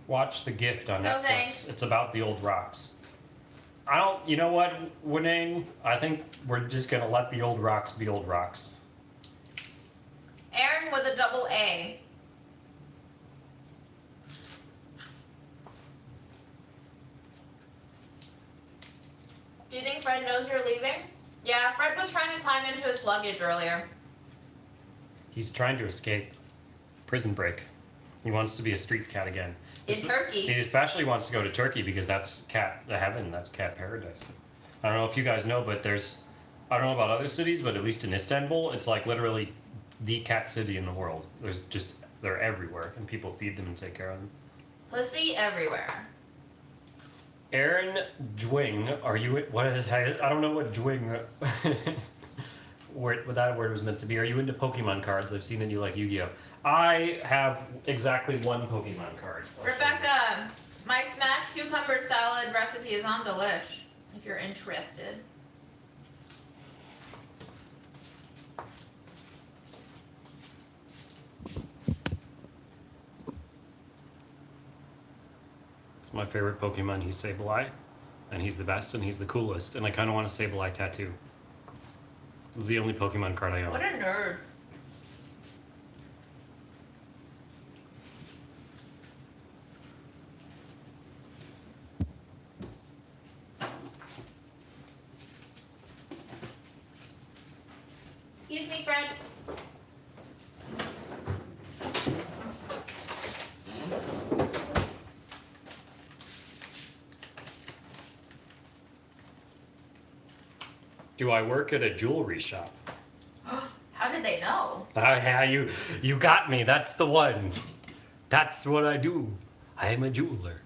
Watch The Gift on No Netflix. thanks. It's about the old rocks. You know what, Winane? I think we're just gonna let the old rocks be old rocks. Aaron with a double A. Do you think Fred knows you're leaving? Yeah, Fred was trying to climb into his luggage earlier. He's trying to escape prison break. He wants to be a street cat again. In Turkey. He especially wants to go to Turkey because that's cat heaven, that's cat paradise. I don't know if you guys know, but I don't know about other cities, but at least in Istanbul, it's like literally the cat city in the world. They're everywhere, and people feed them and take care of them. Pussy everywhere. Aaron Dwing, are you? What is? I don't know what Dwing. What that word was meant to be. Are you into Pokemon cards? I've seen that you like Yu-Gi-Oh. I have exactly one Pokemon card. Rebecca, my smashed cucumber salad recipe is on Delish, if you're interested. It's my favorite Pokemon. He's Sableye, and he's the best, and he's the coolest. And I kind of want a Sableye tattoo. It's the only Pokemon card I own. What a nerd. Excuse me, Fred. Do I work at a jewelry shop? How did they know? Yeah, you got me. That's the one. That's what I do. I am a jeweler.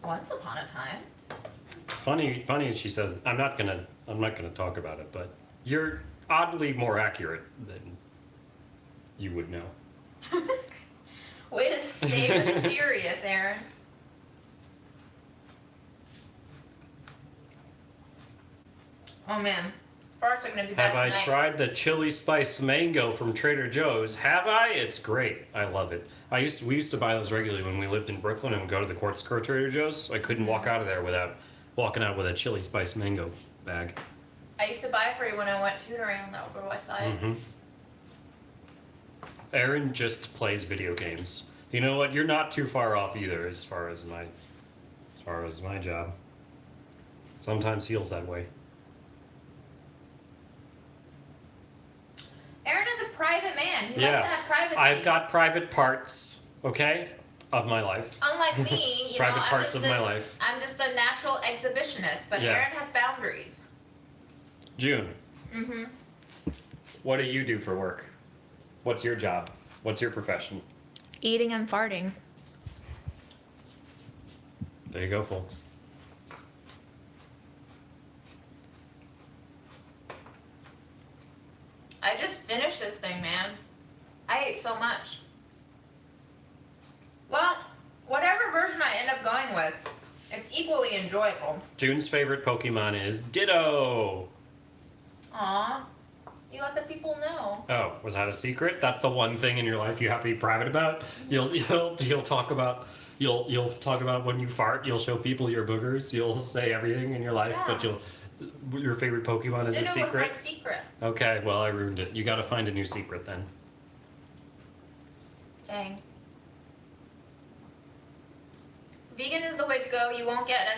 Once upon a time. Funny. She says, I'm not gonna talk about it, but you're oddly more accurate than you would know. Way to stay mysterious, Aaron. Oh man, farts are gonna be bad Have I tonight. tried the chili spice mango from Trader Joe's? Have I? It's great. I love it. We used to buy those regularly when we lived in Brooklyn and would go to the Quartz Square Trader Joe's. I couldn't walk out of there without walking out with a chili spice mango bag. I used to buy it for you when I went tutoring on the Upper West Side. Mm-hmm. Aaron just plays video games. You know what? You're not too far off either, as far as my job. Sometimes feels that way. Aaron is a private man. He Yeah. likes to have privacy. I've got private parts, okay, of my life. Unlike me, you Private know, parts of my life. I'm just a natural exhibitionist, but Yeah. Aaron has boundaries. June, Mm-hmm. what do you do for work? What's your job? What's your profession? Eating and farting. There you go, folks. I just finished this thing, man. I ate so much. Well, whatever version I end up going with, it's equally enjoyable. June's favorite Pokemon is Ditto. Aw, you let the people know. Oh, was that a secret? That's the one thing in your life you have to be private about. You'll talk about when you fart. You'll show people your boogers. You'll say everything in your life, but your favorite Pokemon is a Ditto was secret. my secret. Okay, well I ruined it. You got to find a new secret then. Dang. Vegan is the way to go. You won't get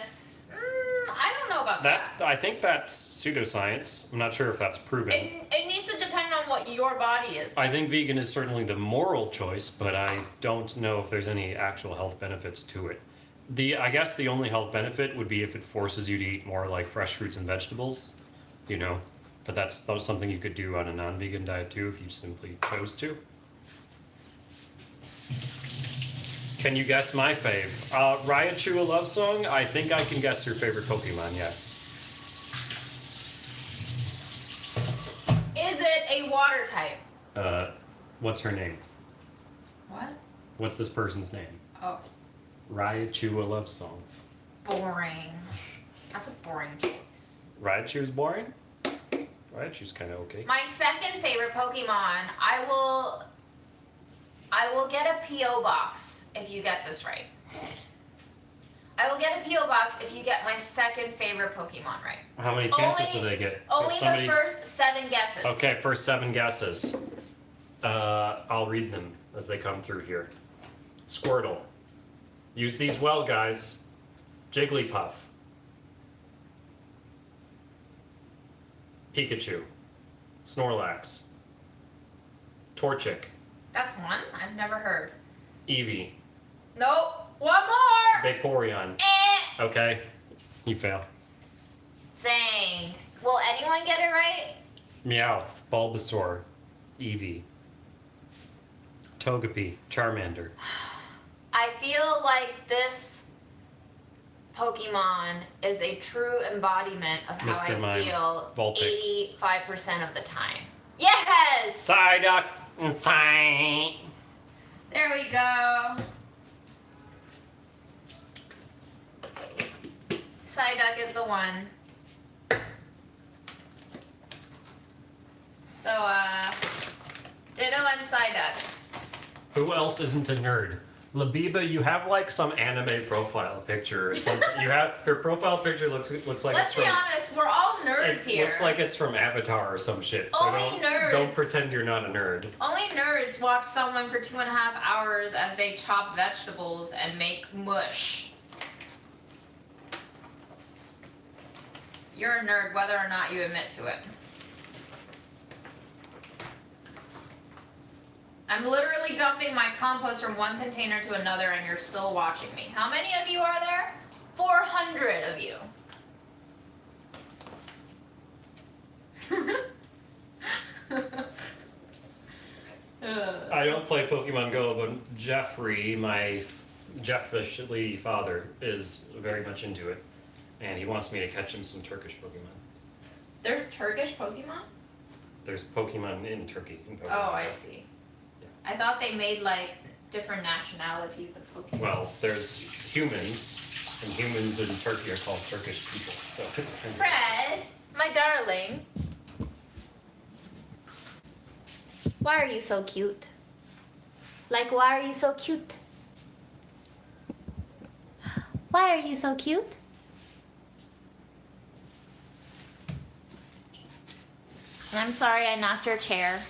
I don't know about that. I think that's pseudoscience. I'm not sure if that's proven. It needs to depend on what your body is. I think vegan is certainly the moral choice, but I don't know if there's any actual health benefits to it. I guess the only health benefit would be if it forces you to eat more like fresh fruits and vegetables, you know. But that was something you could do on a non-vegan diet too if you simply chose to. Can you guess my fave? Raichu, a love song? I think I can guess your favorite Pokemon, yes. Is it a water type? What's her name? What? What's this person's name? Oh, Raichu, a love song. boring. That's a boring choice. Raichu's boring? Raichu's kind of okay. My second favorite Pokemon, I will get a P.O. box if you get this right. I will get a P.O. box if you get my second favorite Pokemon right. How many chances do they get? Only Somebody... the first 7 guesses. Okay, first 7 guesses. I'll read them as they come through here. Squirtle. Use these well, guys. Jigglypuff. Pikachu. Snorlax. Torchic. That's one I've never heard. Eevee. Nope. One more. Vaporeon. Eh. Okay, you fail. Dang. Will anyone get it right? Meowth. Bulbasaur. Eevee. Togepi. Charmander. I feel like this Pokemon is a true embodiment of how Mr. I Mime. feel Vulpix. 85% of the time. Yes! Psyduck. Psy. There we go. Psyduck is the one. So, Ditto and Psyduck. Who else isn't a nerd? Labiba, you have like some anime profile picture or something. You have her profile picture looks like Let's it's be from. honest, we're all nerds It here. looks like it's from Avatar or some shit. So Only nerds. don't pretend you're not a nerd. Only nerds watch someone for 2.5 hours as they chop vegetables and make mush. You're a nerd whether or not you admit to it. I'm literally dumping my compost from one container to another and you're still watching me. How many of you are there? 400 of you. I don't play Pokemon Go, but Jeffrey, my Jeffishly father, is very much into it, and he wants me to catch him some Turkish Pokemon. There's Turkish Pokemon? There's Pokemon in Turkey. In Pokemon Oh, Go. I see. I thought they made like different nationalities of Pokemon. Well, there's humans, and humans in Turkey are called Turkish people. So it's kind of... Fred, my darling. Why are you so cute? Like, why are you so cute? Why are you so cute? I'm sorry I knocked your chair.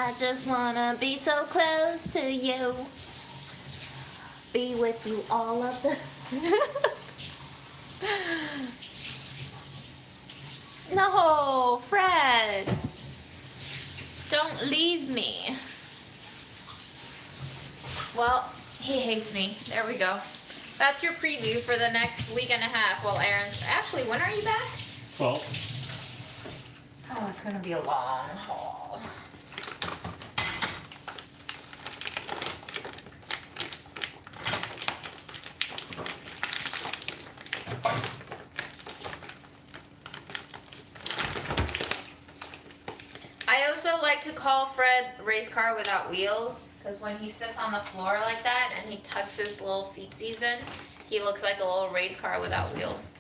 I just wanna be so close to you. Be with you all of the. No, Fred. Don't leave me. Well, he hates me. There we go. That's your preview for the next week and a half while Aaron's. Actually, when are you back? Well, Oh, it's gonna be a long haul. I also like to call Fred race car without wheels, because when he sits on the floor like that and he tucks his little feetsies in, he looks like a little race car without wheels.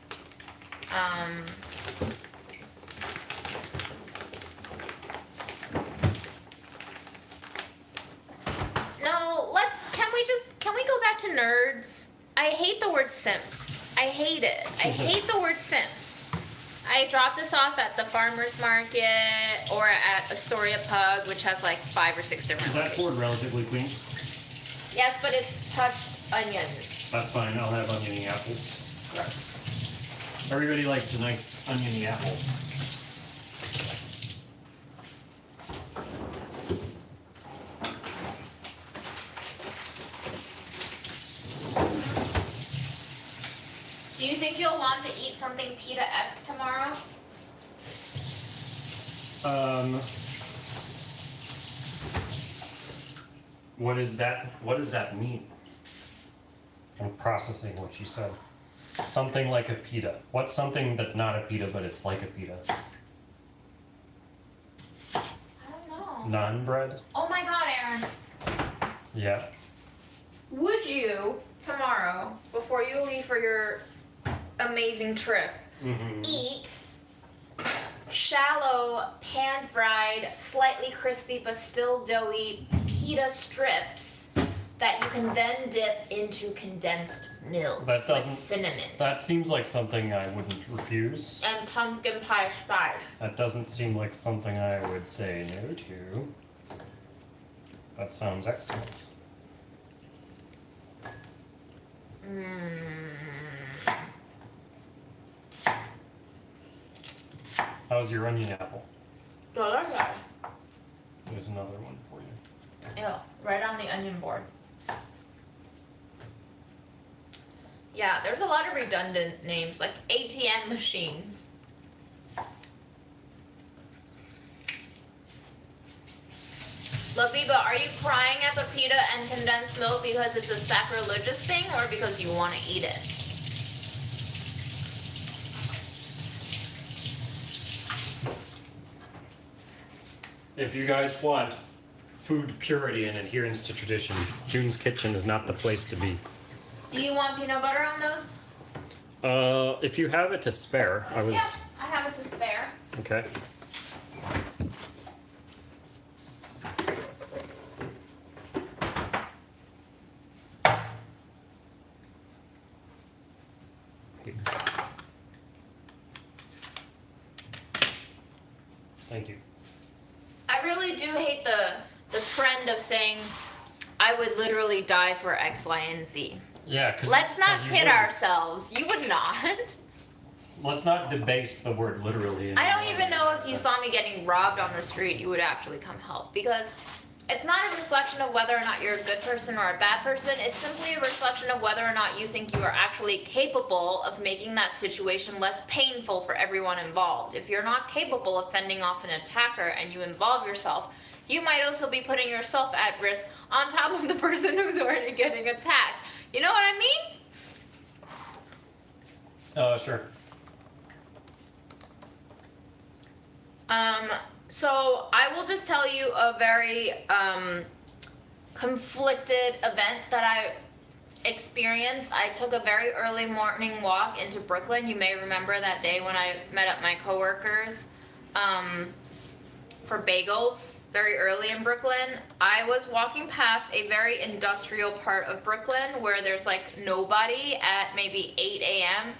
No, can we go back to nerds? I hate the word simps. I hate it. I hate the word simps. I dropped this off at the farmer's market or at Astoria Pug, which has like 5 or 6 different is that locations. board relatively clean? Yes, but it's touched onions. That's fine. I'll have oniony apples. Gross. Everybody likes a nice oniony apple. Do you think you'll want to eat something pita-esque tomorrow? What is that? What does that mean? I'm processing what you said. Something like a pita. What's something that's not a pita but it's like a pita? I don't know. Naan bread? Oh my god, Aaron. Yeah. Would you, tomorrow, before you leave for your amazing trip, eat shallow, pan-fried, slightly crispy but still doughy pita strips that you can then dip into condensed milk That doesn't- with cinnamon That seems like something I wouldn't refuse. and pumpkin pie spice? That doesn't seem like something I would say no to. That sounds excellent. How's your onion apple? Delicious. There's another one for you. Ew, right on the onion board. Yeah, there's a lot of redundant names, like ATM machines. Laviva, are you crying at the pita and condensed milk because it's a sacrilegious thing or because you want to eat it? If you guys want food purity and adherence to tradition, June's Kitchen is not the place to be. Do you want peanut butter on those? If you have it to spare, I was... Yeah, I have it to spare. Okay. Here. Thank you. I really do hate the trend of saying I would literally die for X, Y, and Z. Yeah, because... Let's not kid ourselves. You would not. Let's not debase the word literally. I don't even know if you saw me getting robbed on the street, you would actually come help. Because it's not a reflection of whether or not you're a good person or a bad person. It's simply a reflection of whether or not you think you are actually capable of making that situation less painful for everyone involved. If you're not capable of fending off an attacker and you involve yourself, you might also be putting yourself at risk on top of the person who's already getting attacked. You know what I mean? Sure. So I will just tell you a very conflicted event that I experienced. I took a very early morning walk into Brooklyn. You may remember that day when I met up my coworkers for bagels very early in Brooklyn. I was walking past a very industrial part of Brooklyn where there's like nobody at maybe 8 a.m.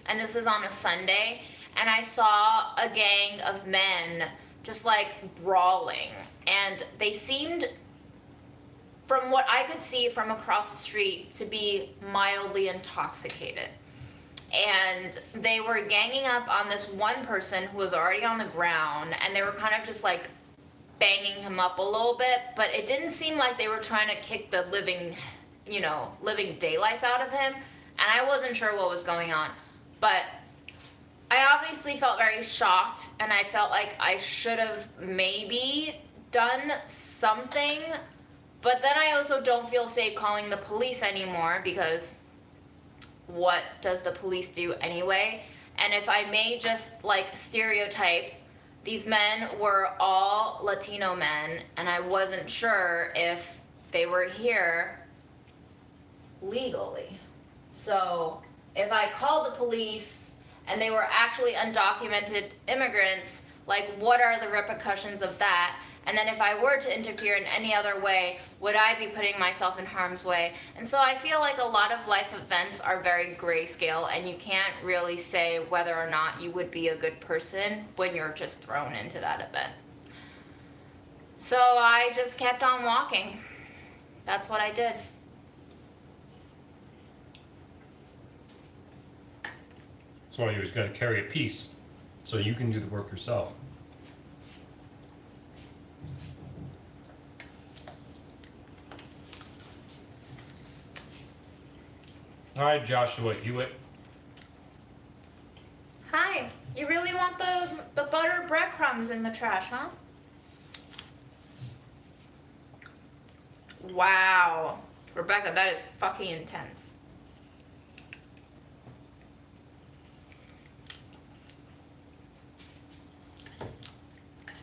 and this is on a Sunday. And I saw a gang of men just like brawling, and they seemed, from what I could see from across the street, to be mildly intoxicated. And they were ganging up on this one person who was already on the ground, and they were kind of just like banging him up a little bit, but it didn't seem like they were trying to kick the living daylights out of him, and I wasn't sure what was going on. But I obviously felt very shocked, and I felt like I should have maybe done something, but then I also don't feel safe calling the police anymore, because what does the police do anyway? And if I may just like stereotype, these men were all Latino men, and I wasn't sure if they were here legally. So if I called the police and they were actually undocumented immigrants, like what are the repercussions of that? And then if I were to interfere in any other way, would I be putting myself in harm's way? And so I feel like a lot of life events are very grayscale, and you can't really say whether or not you would be a good person when you're just thrown into that event. So I just kept on walking. That's what I did. That's why you always got to carry a piece so you can do the work yourself. All right, Joshua Hewitt. Hi. You really want the butter breadcrumbs in the trash, huh? Wow. Rebecca, that is fucking intense.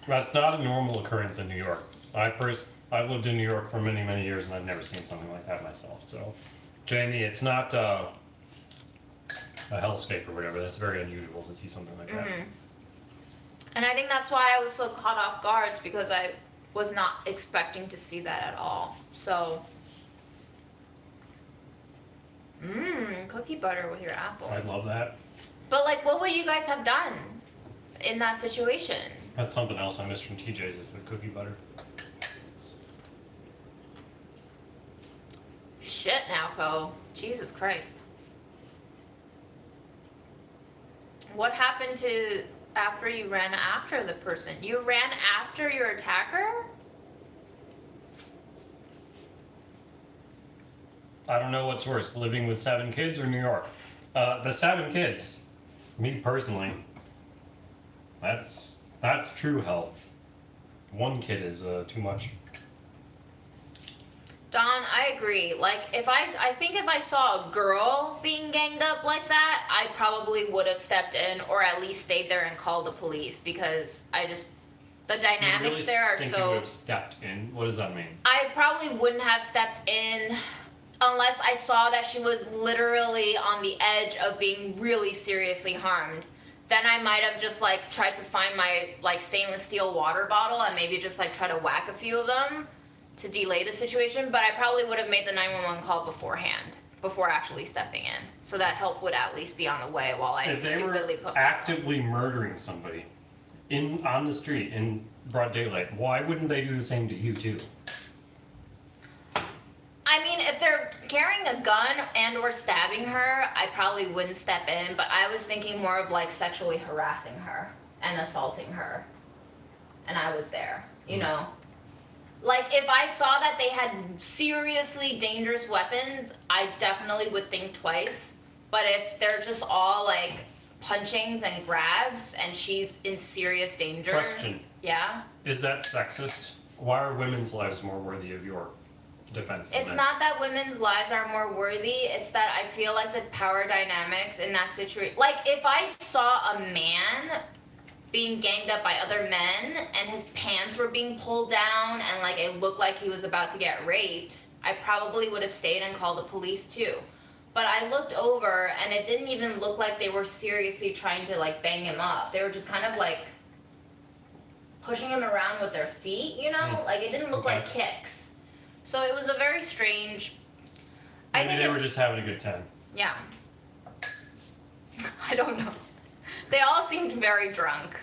That's not a normal occurrence in New York. I've lived in New York for many, many years, and I've never seen something like that myself. So, Jamie, it's not a hellscape or whatever. That's very unusual to see something like that. Mm-hmm. And I think that's why I was so caught off guard, because I was not expecting to see that at all. So, cookie butter with your apple. I love that. But like, what would you guys have done in that situation? That's something else I missed from TJ's is the cookie butter. Shit now, Co. Jesus Christ. What happened to after you ran after the person? You ran after your attacker? I don't know what's worse, living with 7 kids or New York. The 7 kids, me personally, that's true hell. 1 kid is too much. Don, I agree. Like, I think if I saw a girl being ganged up like that, I probably would have stepped in, or at least stayed there and called the police, because the dynamics really there are think so. You would have stepped in? What does that mean? I probably wouldn't have stepped in unless I saw that she was literally on the edge of being really seriously harmed. Then I might have just like tried to find my like stainless steel water bottle and maybe just like try to whack a few of them to delay the situation, but I probably would have made the 911 call beforehand, before actually stepping in, so that help would at least be on the way while I If they were stupidly put myself. actively murdering somebody on the street in broad daylight, why wouldn't they do the same to you too? I mean, if they're carrying a gun and or stabbing her, I probably wouldn't step in, but I was thinking more of like sexually harassing her and assaulting her, and I was there, you know? Like, if I saw that they had seriously dangerous weapons, I definitely would think twice. But if they're just all, like, punchings and grabs, and she's in serious danger... Question. Yeah? Is that sexist? Why are women's lives more worthy of your defense than It's men's? not that women's lives are more worthy, it's that I feel like the power dynamics in that situation... Like, if I saw a man being ganged up by other men, and his pants were being pulled down, and like it looked like he was about to get raped, I probably would have stayed and called the police too. But I looked over, and it didn't even look like they were seriously trying to like bang him up. They were just kind of like pushing him around with their feet, you know? Like, it didn't look like kicks. So it was a very strange... Maybe they were just having a good time. Yeah. I don't know. They all seemed very drunk.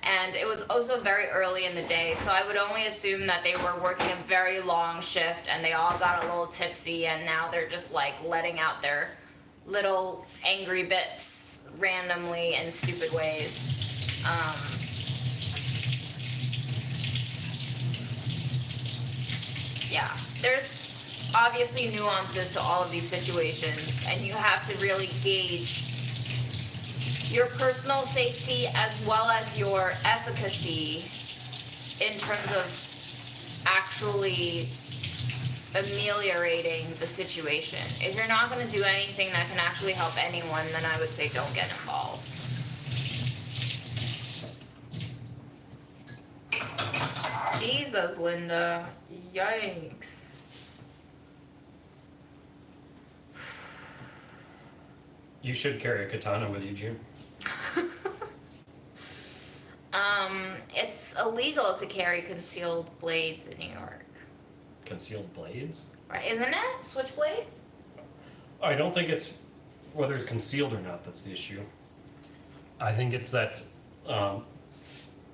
and it was also very early in the day, so I would only assume that they were working a very long shift and they all got a little tipsy, and now they're just like letting out their little angry bits randomly in stupid ways. Yeah, there's obviously nuances to all of these situations, and you have to really gauge your personal safety as well as your efficacy in terms of actually ameliorating the situation. If you're not going to do anything that can actually help anyone, then I would say don't get involved. Jesus, Linda. Yikes. You should carry a katana with you, June. It's illegal to carry concealed blades in New York. Concealed blades? Right, isn't it? Switchblades? I don't think it's whether it's concealed or not that's the issue. I think it's that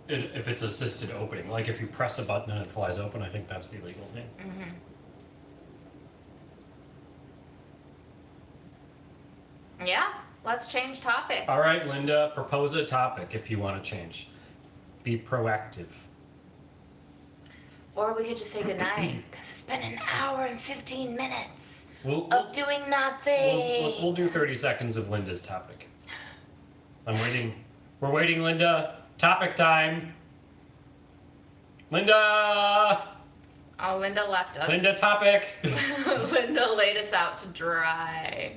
if it's assisted opening, like if you press a button and it flies open, I think that's the illegal thing. Yeah, let's change topics. All right, Linda, propose a topic if you want to change. Be proactive. Or we could just say goodnight, because it's been an hour and 15 minutes We'll of doing nothing. we'll do 30 seconds of Linda's topic. I'm waiting. We're waiting, Linda. Topic time. Linda! Oh, Linda left us. Linda, topic. Linda laid us out to dry.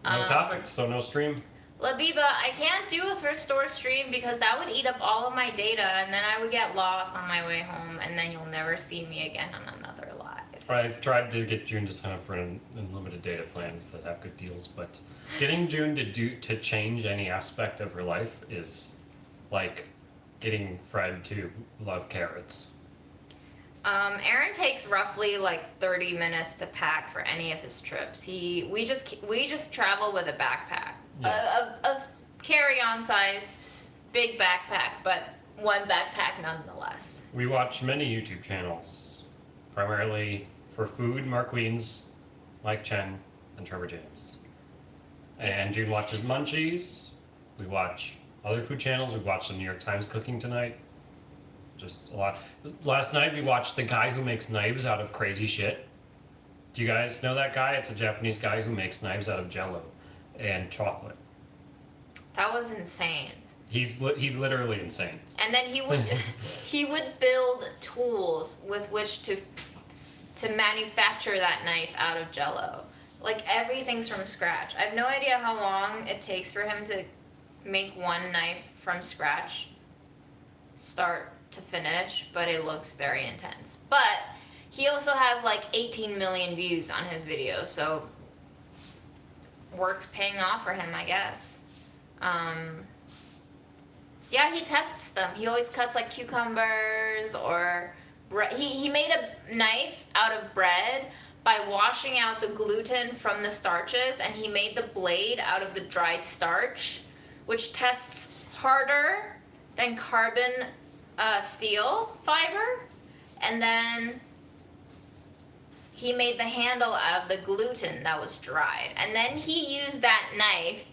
No topic, so no stream. Labiba, I can't do a thrift store stream because that would eat up all of my data, and then I would get lost on my way home, and then you'll never see me again on another live. I've tried to get June to sign up for unlimited data plans that have good deals, but getting June to change any aspect of her life is like getting Fred to love carrots. Aaron takes roughly like 30 minutes to pack for any of his trips. We just travel with a backpack, a carry-on size big backpack, but one backpack nonetheless. We watch many YouTube channels, primarily for food. Mark Wiens, Mike Chen, and Trevor James. And June watches Munchies. We watch other food channels. We watched the New York Times Cooking Tonight. Just a lot. Last night we watched the guy who makes knives out of crazy shit. Do you guys know that guy? It's a Japanese guy who makes knives out of Jello and chocolate. That was insane. He's literally insane. And then he would build tools with which to manufacture that knife out of Jello. Like everything's from scratch. I have no idea how long it takes for him to make one knife from scratch, start to finish, but it looks very intense. But he also has like 18 million views on his video, so work's paying off for him, I guess. Yeah, he tests them. He always cuts like cucumbers or he made a knife out of bread by washing out the gluten from the starches, and he made the blade out of the dried starch, which tests harder than carbon steel fiber. And then he made the handle out of the gluten that was dried. And then he used that knife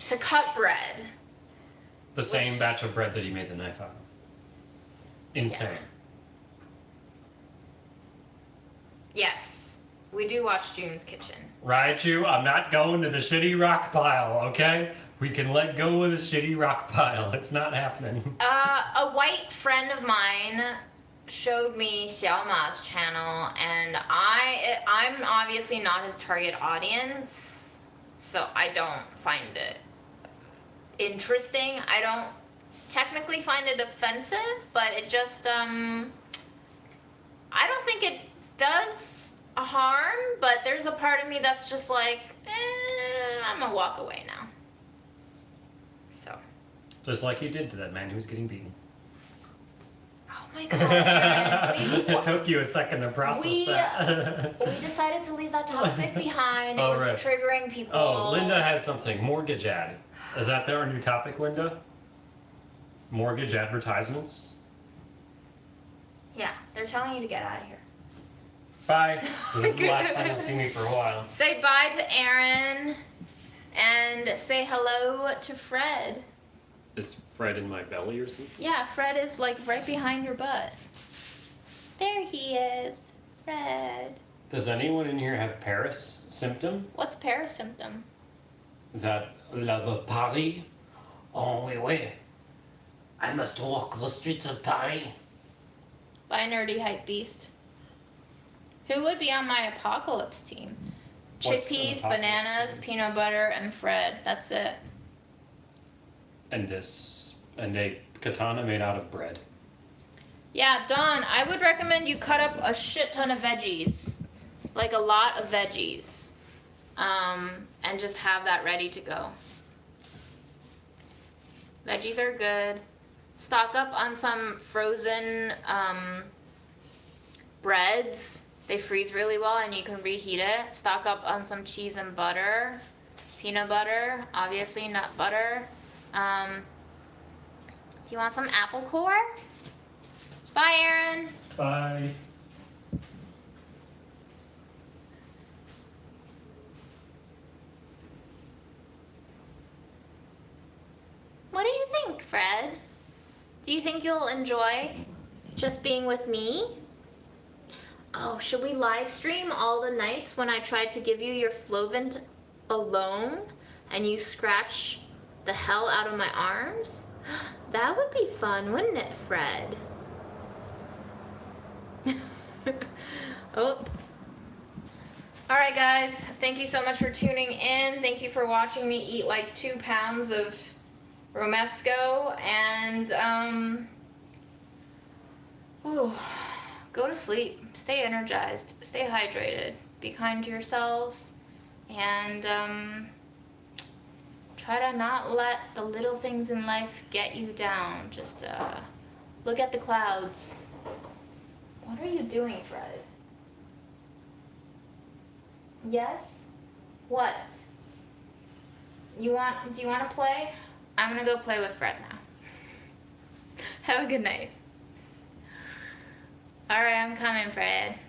to cut bread. The same batch of bread that he made the knife out of. Insane. Yes, we do watch June's Kitchen. Raichu, I'm not going to the shitty rock pile, okay? We can let go of the shitty rock pile. It's not happening. A white friend of mine showed me Xiaoma's channel, and I'm obviously not his target audience, so I don't find it interesting. I don't technically find it offensive, but it just I don't think it does harm, but there's a part of me that's just like, I'm gonna walk away now. So. Just like you did to that man who was getting beaten. Oh my god, Aaron. It took you a second to process that. We decided to leave that topic behind. It Oh, was right. triggering people. Oh, Linda has something. Mortgage ad. Is that our new topic, Linda? mortgage advertisements. Yeah, they're telling you to get out of here. Bye. This is the last time you'll see me for a while. Say bye to Aaron and say hello to Fred. Is Fred in my belly or something? Yeah, Fred is like right behind your butt. There he is, Fred. Does anyone in here have Paris symptom? What's parasymptom? Is that love of Paris? Oh, oui, oui. I must walk the streets of Paris. By Nerdy Hype Beast. Who would be on my apocalypse team? What's an Chickpeas, apocalypse bananas, team? peanut butter, and Fred. That's it. And a katana made out of bread. Yeah, Dawn, I would recommend you cut up a shit ton of veggies. Like a lot of veggies. And just have that ready to go. Veggies are good. Stock up on some frozen breads. They freeze really well and you can reheat it. Stock up on some cheese and butter. Peanut butter, obviously nut butter. Do you want some apple core? Bye, Aaron. Bye. What do you think, Fred? Do you think you'll enjoy just being with me? Oh, should we live stream all the nights when I tried to give you your Flovent alone and you scratch the hell out of my arms? That would be fun, wouldn't it, Fred? Oh. Alright guys, thank you so much for tuning in. Thank you for watching me eat like 2 pounds of romesco and go to sleep, stay energized, stay hydrated, be kind to yourselves, and try to not let the little things in life get you down. Just look at the clouds. What are you doing, Fred? Yes? What? Do you want to play? I'm gonna go play with Fred now. Have a good night. Alright, I'm coming, Fred.